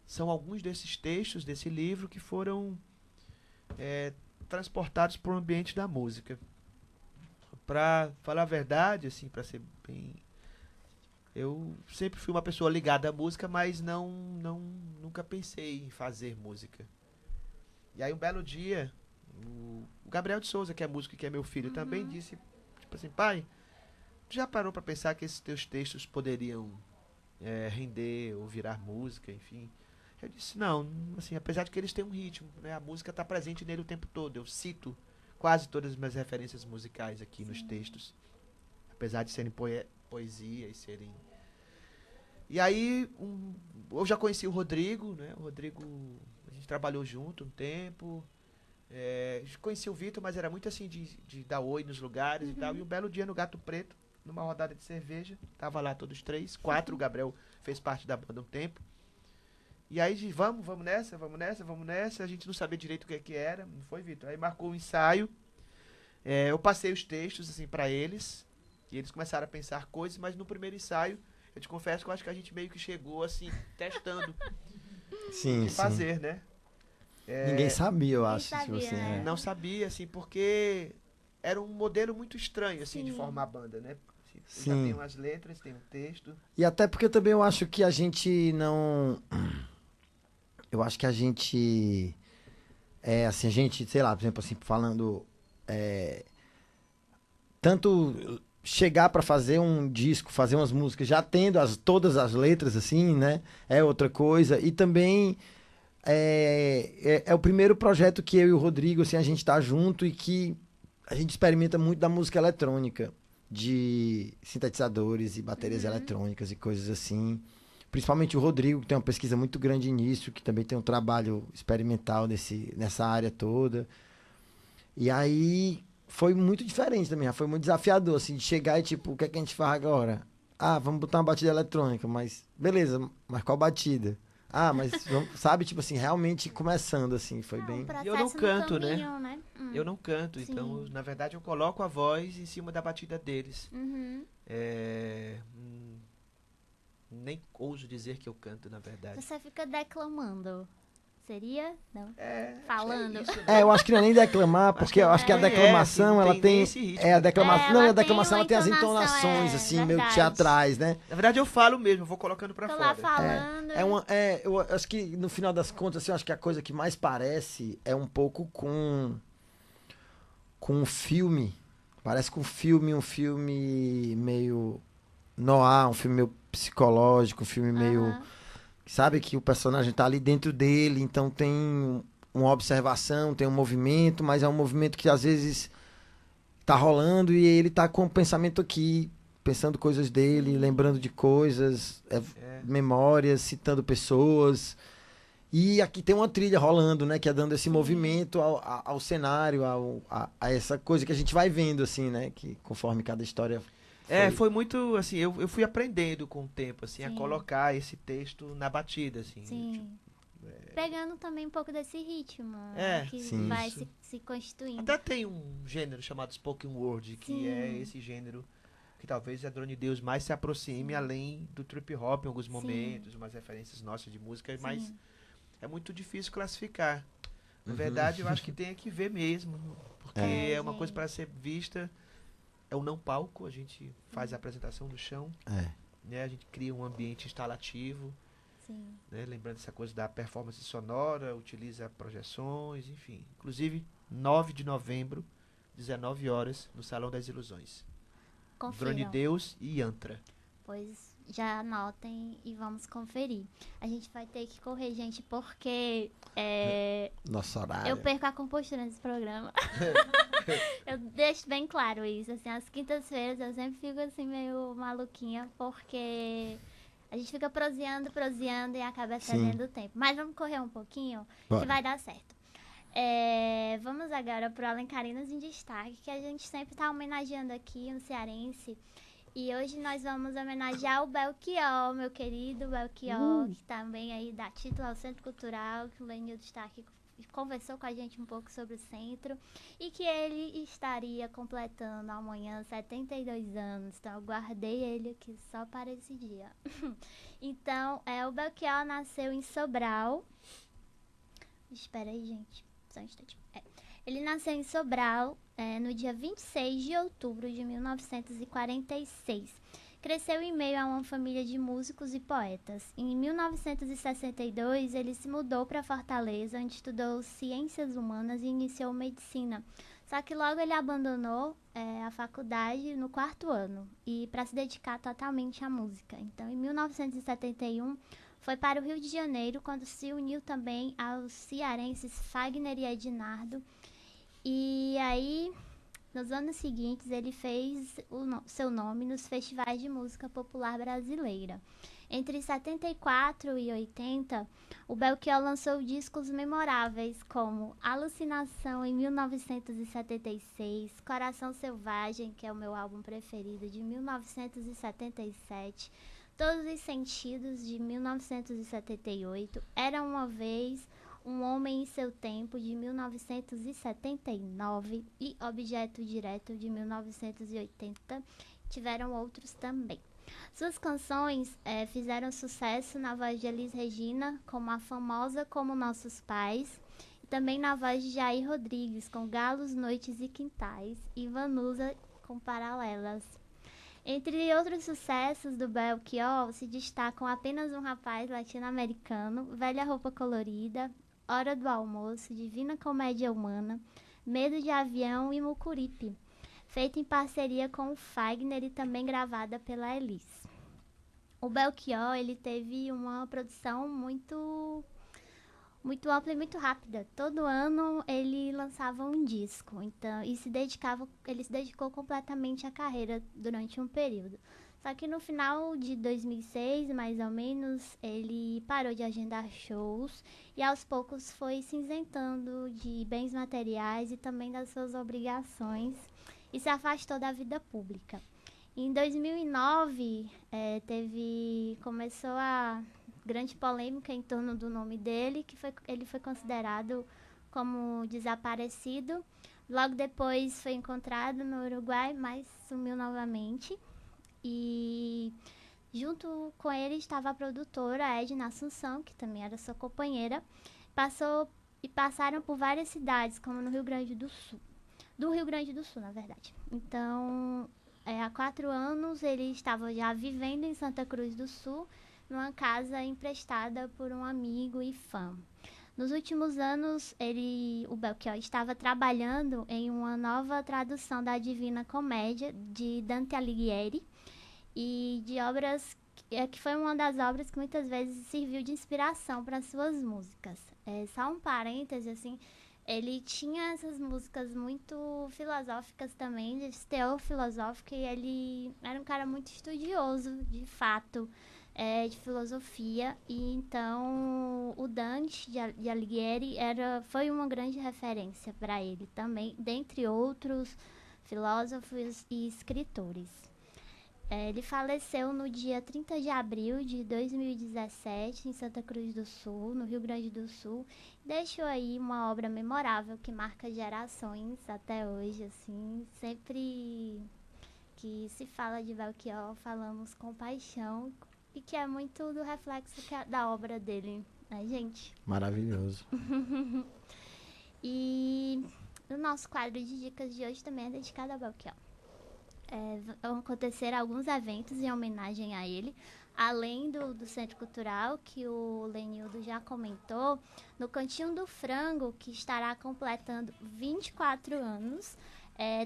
são alguns desses textos desse livro que foram transportados para o ambiente da música. Pra falar a verdade, assim, pra ser bem... Eu sempre fui uma pessoa ligada à música, mas nunca pensei em fazer música. E aí um belo dia, o Gabriel de Souza, que é músico e que é meu filho, também disse, tipo assim, pai, tu já parou pra pensar que esses teus textos poderiam render ou virar música, enfim? Eu disse, não, assim, apesar de que eles têm um ritmo, né? A música tá presente nele o tempo todo. Eu cito quase todas as minhas referências musicais aqui nos textos. Apesar de serem poesia e serem... E aí, eu já conheci o Rodrigo, né? O Rodrigo, a gente trabalhou junto um tempo. Conheci o Vitor, mas era muito assim de dar oi nos lugares e tal. E um belo dia no Gato Preto, numa rodada de cerveja, tava lá todos três, 4, o Gabriel fez parte da banda um tempo. E aí, vamos nessa. A gente não sabia direito o que era, não foi, Vitor? Aí marcou um ensaio. Eu passei os textos, assim, pra eles. E eles começaram a pensar coisas, mas no primeiro ensaio, eu te confesso que eu acho que a gente meio que chegou, assim, testando Sim, o que fazer, né? Ninguém sabia, eu Ninguém acho. sabia, Se você, né? Não sabia, assim, porque era um modelo muito estranho, assim, de Sim. formar banda, né? Assim, Sim. já tem umas letras, tem um texto. E até porque também eu acho que a gente não... Eu acho que a gente... assim, a gente, sei lá, por exemplo, assim, falando... tanto chegar pra fazer um disco, fazer umas músicas, já tendo todas as letras, assim, né? É outra coisa. E também é o primeiro projeto que eu e o Rodrigo, assim, a gente tá junto e que a gente experimenta muito da música eletrônica, de sintetizadores e baterias eletrônicas e coisas assim. Principalmente o Rodrigo, que tem uma pesquisa muito grande nisso, que também tem um trabalho experimental nessa área toda. E aí foi muito diferente também, foi muito desafiador, assim, de chegar e tipo, o que é que a gente faz agora? Ah, vamos botar uma batida eletrônica, mas beleza, mas qual batida? Ah, mas sabe, tipo assim, realmente começando, assim, foi bem... E eu não canto, né? né? Eu não canto, Sim. então, na verdade, eu coloco a voz em cima da batida deles. Nem ouso dizer que eu canto, na verdade. Você fica declamando. Seria? Não. Falando. É isso, né? eu acho que não é nem declamar, porque eu acho que a declamação, assim, ela tem... esse ritmo. a declamação, não, e a ela tem declamação, uma ela tem as entonação, entonações, assim, meio verdade. teatrais, né? Na verdade, eu falo mesmo, eu vou colocando pra Tô fora. lá falando. Eu acho que no final das contas, assim, eu acho que a coisa que mais parece é um pouco com um filme. Parece com um filme meio noir, um filme meio psicológico, um filme meio... Sabe que o personagem tá ali dentro dele, então tem uma observação, tem um movimento, mas é um movimento que às vezes tá rolando e ele tá com o pensamento aqui, pensando coisas dele, lembrando de coisas, memórias, citando pessoas. E aqui tem uma trilha rolando, né? Que é dando esse movimento ao cenário, a essa coisa que a gente vai vendo, assim, né? Que conforme cada história... Foi muito, assim, eu fui aprendendo com o tempo, assim, a Sim. colocar esse texto na batida, assim. Sim. Pegando também um pouco desse ritmo que sim. vai Isso. se constituindo. Até tem um gênero chamado Spoken Word, que Sim. é esse gênero que talvez a Drone Deus mais se aproxime, além do trip hop em alguns momentos, umas referências nossas de música, mas é muito difícil classificar. Na verdade, eu acho que tem que ver mesmo, porque é uma coisa para ser vista. É um não palco, a gente faz a apresentação do chão, né? A gente cria um ambiente instalativo, Sim. né? Lembrando essa coisa da performance sonora, utiliza projeções, enfim. Inclusive, 9 de novembro, 19 horas, no Salão das Ilusões. Confiram. Drone Deus e Yantra. Pois já anotem e vamos conferir. A gente vai ter que correr, gente, porque Nosso horário. eu perco a compostura nesse programa. Eu deixo bem claro isso, assim, às quintas-feiras eu sempre fico assim meio maluquinha, porque a gente fica proseando e acaba excedendo o tempo. Mas vamos correr um pouquinho, Bora. que vai dar certo. Vamos agora pro Alencarinas em Destaque, que a gente sempre tá homenageando aqui no Cearense. E hoje nós vamos homenagear o Belchior, meu querido Belchior, que também aí dá título ao Centro Cultural, que o Lenildo está aqui, conversou com a gente um pouco sobre o centro, e que ele estaria completando amanhã 72 anos. Então eu guardei ele aqui só para esse dia. Então, o Belchior nasceu em Sobral. Espera aí, gente. Só um instante. Ele nasceu em Sobral no dia 26 de outubro de 1946. Cresceu em meio a uma família de músicos e poetas. Em 1962, ele se mudou para Fortaleza, onde estudou Ciências Humanas e iniciou medicina. Só que logo ele abandonou a faculdade no 4º ano e para se dedicar totalmente à música. Então, em 1971, foi para o Rio de Janeiro, quando se uniu também aos cearenses Fagner e Ednardo. E aí, nos anos seguintes, ele fez seu nome nos festivais de música popular brasileira. Entre 74 e 80, o Belchior lançou discos memoráveis como Alucinação, em 1976, Coração Selvagem, que é o meu álbum preferido, de 1977, Todos os Sentidos, de 1978, Era Uma Vez, Um Homem em Seu Tempo, de 1979, e Objeto Direto, de 1980. Tiveram outros também. Suas canções fizeram sucesso na voz de Elis Regina, como a famosa Como Nossos Pais, e também na voz de Jair Rodrigues, com Galos, Noites e Quintais, e Vanusa, com Paralelas. Entre outros sucessos do Belchior, se destacam Apenas um Rapaz Latino-Americano, Velha Roupa Colorida, Hora do Almoço, Divina Comédia Humana, Medo de Avião e Mucuripe, feita em parceria com o Fagner e também gravada pela Elis. O Belchior, ele teve uma produção muito ampla e muito rápida. Todo ano ele lançava um disco, então, ele se dedicou completamente à carreira durante um período. Só que no final de 2006, mais ou menos, ele parou de agendar shows e aos poucos foi se isentando de bens materiais e também das suas obrigações e se afastou da vida pública. Em 2009, começou a grande polêmica em torno do nome dele, ele foi considerado como desaparecido. Logo depois foi encontrado no Uruguai, mas sumiu novamente. E junto com ele estava a produtora Edna Assunção, que também era sua companheira. Passaram por várias cidades, como no Rio Grande do Sul. Do Rio Grande do Sul, na verdade. Então, há 4 anos ele estava já vivendo em Santa Cruz do Sul, numa casa emprestada por um amigo e fã. Nos últimos anos, o Belchior estava trabalhando em uma nova tradução da Divina Comédia, de Dante Alighieri, e de obras que foi uma das obras que muitas vezes serviu de inspiração para suas músicas. Só um parêntese, assim, ele tinha essas músicas muito filosóficas também, de teor filosófico, e ele era um cara muito estudioso, de fato, de filosofia, e então o Dante de Alighieri foi uma grande referência para ele também, dentre outros filósofos e escritores. Ele faleceu no dia 30 de abril de 2017, em Santa Cruz do Sul, no Rio Grande do Sul. Deixou aí uma obra memorável que marca gerações até hoje, assim. Sempre que se fala de Belchior, falamos com paixão, e que é muito do reflexo da obra dele, né, gente? Maravilhoso. E o nosso quadro de dicas de hoje também é dedicado a Belchior. Vão acontecer alguns eventos em homenagem a ele, além do Centro Cultural, que o Lenildo já comentou, no Cantinho do Frango, que estará completando 24 anos,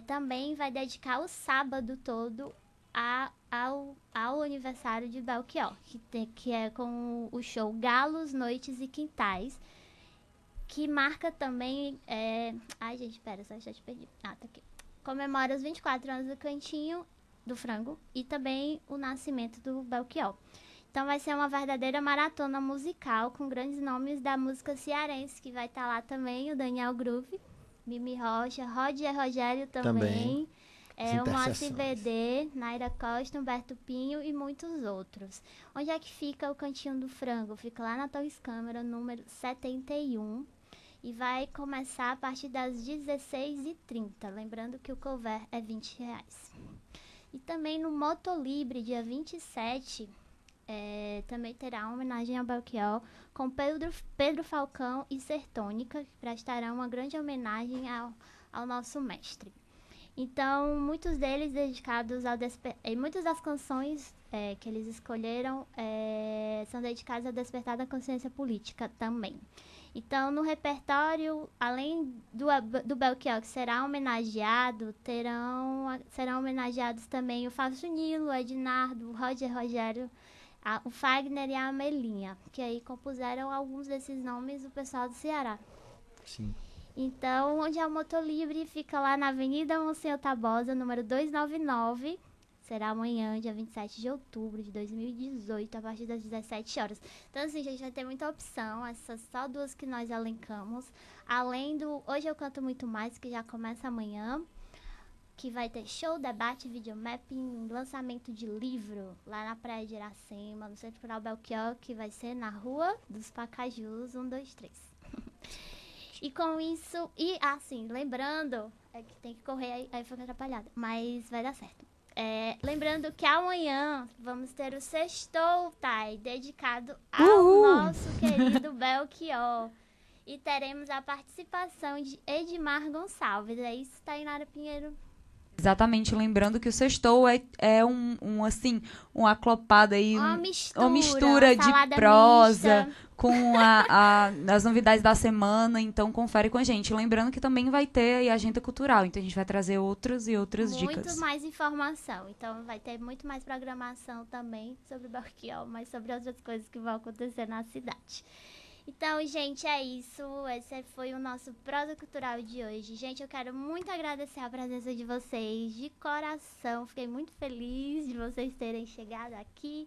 também vai dedicar o sábado todo ao aniversário de Belchior, que é com o show Galos, Noites e Quintais, que marca também... Ai, gente, pera, só já te perdi. Tá aqui. Comemora os 24 anos do Cantinho do Frango e também o nascimento do Belchior. Então vai ser uma verdadeira maratona musical com grandes nomes da música cearense, que vai estar lá também, o Daniel Groove, Mimi Rocha, Roger Rogério também. O Márcio BD, Naira Costa, Humberto Pinho e muitos outros. Onde é que fica o Cantinho do Frango? Fica lá na Torres Câmara, número 71. E vai começar a partir das 16h30. Lembrando que o couvert é R$20. E também no Motolibre, dia 27, também terá uma homenagem ao Belchior com Pedro Falcão e Sertônica, que prestarão uma grande homenagem ao ao nosso mestre. Então, muitos deles dedicados ao e muitas das canções que eles escolheram são dedicadas ao despertar da consciência política também. Então, no repertório, além do Belchior, que será homenageado, serão homenageados também o Fausto Nilo, o Ednardo, o Roger Rogério, o Fagner e a Amelinha, que aí compuseram alguns desses nomes do pessoal do Ceará. Sim. Então, onde é o Motolivre fica lá na Avenida Monsenhor Tabosa, número 299. Será amanhã, dia 27 de outubro de 2018, a partir das 17 horas. Então, assim, a gente vai ter muita opção. Essas só duas que nós elencamos. Além do Hoje Eu Canto Muito Mais, que já começa amanhã. Que vai ter show, debate, videomapping, lançamento de livro lá na Praia de Iracema, no Centro Cultural Belchior, que vai ser na Rua dos Pacajus, 123. E com isso, lembrando, que tem que correr, aí foi atrapalhada, mas vai dar certo. Lembrando que amanhã vamos ter o Sextou, Thay, dedicado ao nosso querido Belchior. E teremos a participação de Edmar Gonçalves. É isso, Tainara Pinheiro? Exatamente, lembrando que o Sextou é um aclopado aí, uma mistura de prosa mista, com as novidades da semana, então confere com a gente. Lembrando que também vai ter aí a agenda cultural, então a gente vai trazer outras dicas. Muito mais informação, então vai ter muito mais programação também sobre o Belchior, mas sobre outras coisas que vão acontecer na cidade. Então, gente, é isso. Esse foi o nosso Prosa Cultural de hoje. Gente, eu quero muito agradecer a presença de vocês, de coração. Fiquei muito feliz de vocês terem chegado aqui.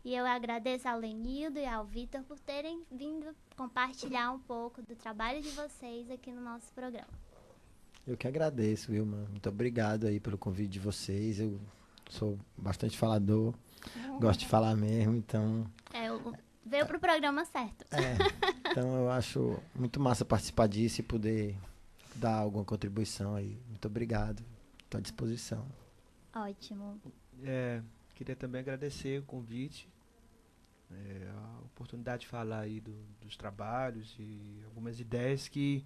E eu agradeço ao Lenildo e ao Vitor por terem vindo compartilhar um pouco do trabalho de vocês aqui no nosso programa. Eu que agradeço, Wilma. Muito obrigado aí pelo convite de vocês. Eu sou bastante falador, gosto de falar mesmo, então... Veio pro programa certo. Então eu acho muito massa participar disso e poder dar alguma contribuição aí. Muito obrigado. Estou à disposição. Ótimo. Queria também agradecer o convite, a oportunidade de falar aí dos trabalhos e algumas ideias que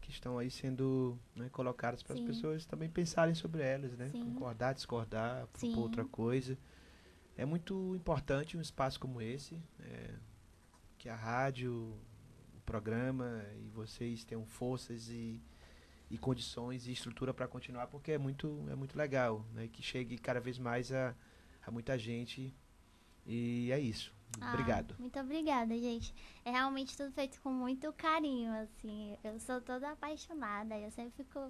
estão aí sendo, né, colocadas para as pessoas também pensarem sobre elas, né? Sim. Concordar, discordar, propor outra coisa. É muito importante um espaço como esse, que a rádio, o programa e vocês tenham forças e condições e estrutura para continuar, porque é muito legal, né? Que chegue cada vez mais a muita gente. E é isso. Obrigado. Muito obrigada, gente. É realmente tudo feito com muito carinho, assim. Eu sou toda apaixonada, eu sempre fico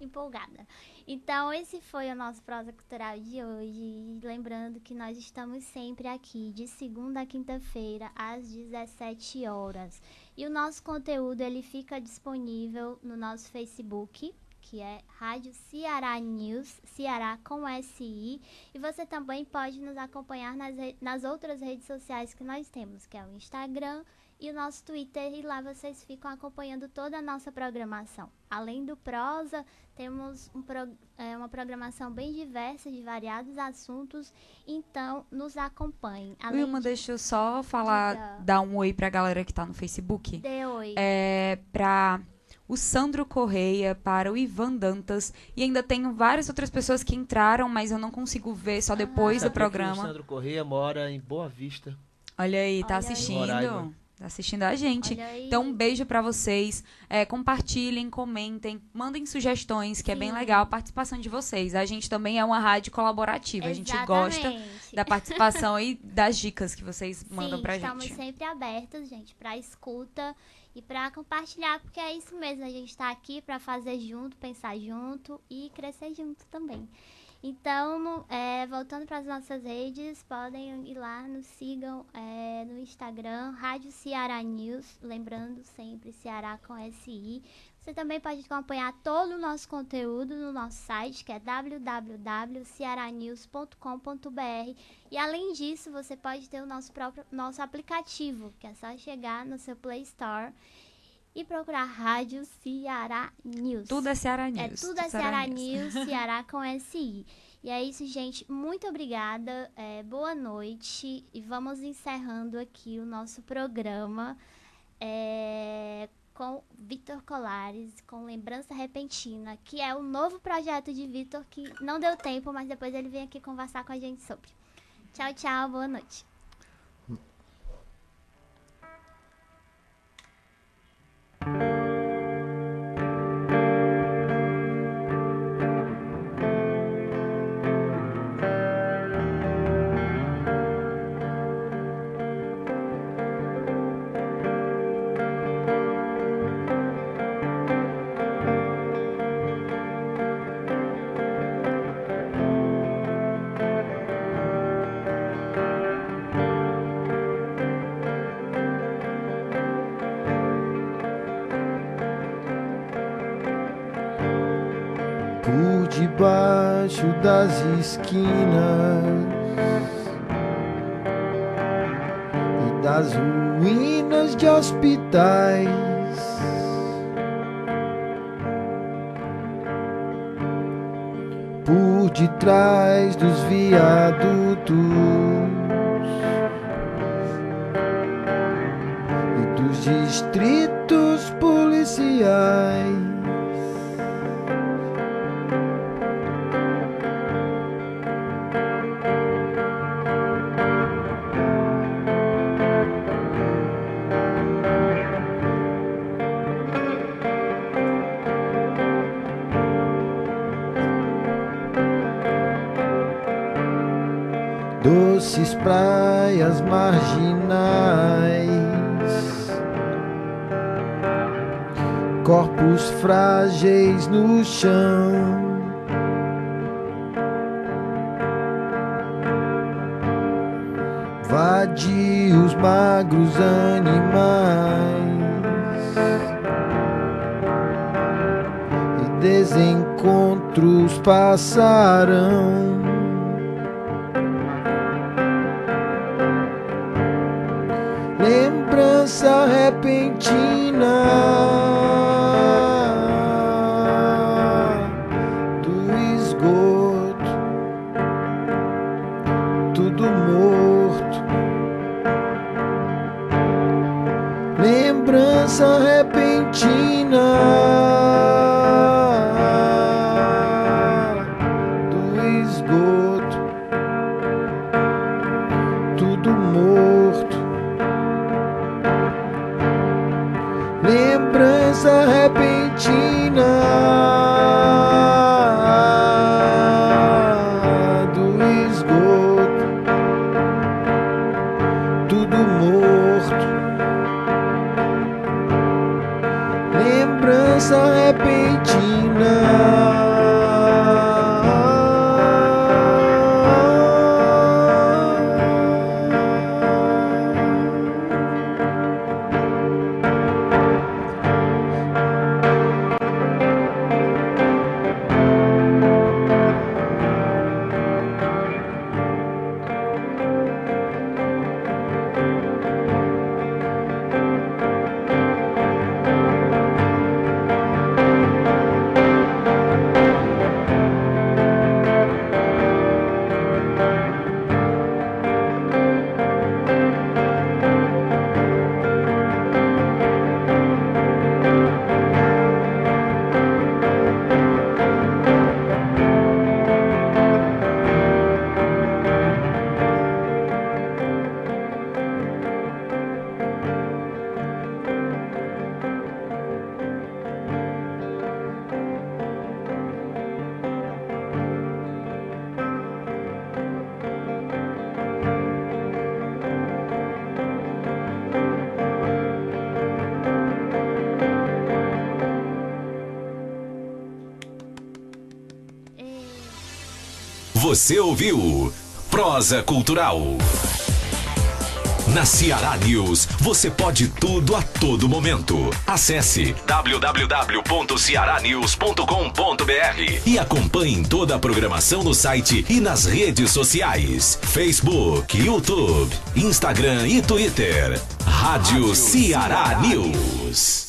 empolgada. Então, esse foi o nosso Prosa Cultural de hoje. E lembrando que nós estamos sempre aqui, de segunda a quinta-feira, às 17 horas. E o nosso conteúdo, ele fica disponível no nosso Facebook, que é Rádio Ceará News, Ceará com SI. E você também pode nos acompanhar nas outras redes sociais que nós temos, que é o Instagram e o nosso Twitter. E lá vocês ficam acompanhando toda a nossa programação. Além do Prosa, temos uma programação bem diversa, de variados assuntos. Então, nos acompanhem. Wilma, deixa eu só dar um oi pra galera que tá no Facebook. Dê oi. Pra o Sandro Correia, para o Ivan Dantas, e ainda tenho várias outras pessoas que entraram, mas eu não consigo ver só depois do programa. O Sandro Correia mora em Boa Vista. Olha aí, tá assistindo. Tá assistindo a gente. Então, um beijo pra vocês. Compartilhem, comentem, mandem sugestões, que é bem legal a participação de vocês. A gente também é uma rádio colaborativa. Exatamente. A gente gosta da participação e das dicas que vocês mandam pra gente. Estamos sempre abertos, gente, pra escuta e para compartilhar, porque é isso mesmo, a gente está aqui para fazer junto, pensar junto e crescer junto também. Então, voltando para as nossas redes, podem ir lá, nos sigam no Instagram, Rádio Ceará News, lembrando sempre Ceará com SI. Você também pode acompanhar todo o nosso conteúdo no nosso site, que é www.cearanews.com.br. E além disso, você pode ter o nosso aplicativo, que é só chegar no seu Play Store e procurar Rádio Ceará News. Tudo é Ceará News. Tudo é Ceará News, Ceará com SI. E é isso, gente. Muito obrigada. Boa noite. E vamos encerrando aqui o nosso programa com Vitor Colares, com Lembrança Repentina, que é o novo projeto de Vitor, que não deu tempo, mas depois ele vem aqui conversar com a gente sobre. Tchau, tchau, boa noite. Por debaixo das esquinas e das ruínas de hospitais, por detrás dos viadutos e dos distritos policiais, doces praias marginais, corpos frágeis no chão, vadios magros animais e desencontros passarão. Lembrança repentina do esgoto, tudo morto. Lembrança repentina do esgoto, tudo morto. Lembrança repentina do esgoto, tudo morto. Lembrança repentina. Você ouviu Prosa Cultural. Na Ceará News, você pode tudo a todo momento. Acesse www.cearanews.com.br e acompanhe toda a programação no site e nas redes sociais: Facebook, YouTube, Instagram e Twitter. Rádio Ceará News.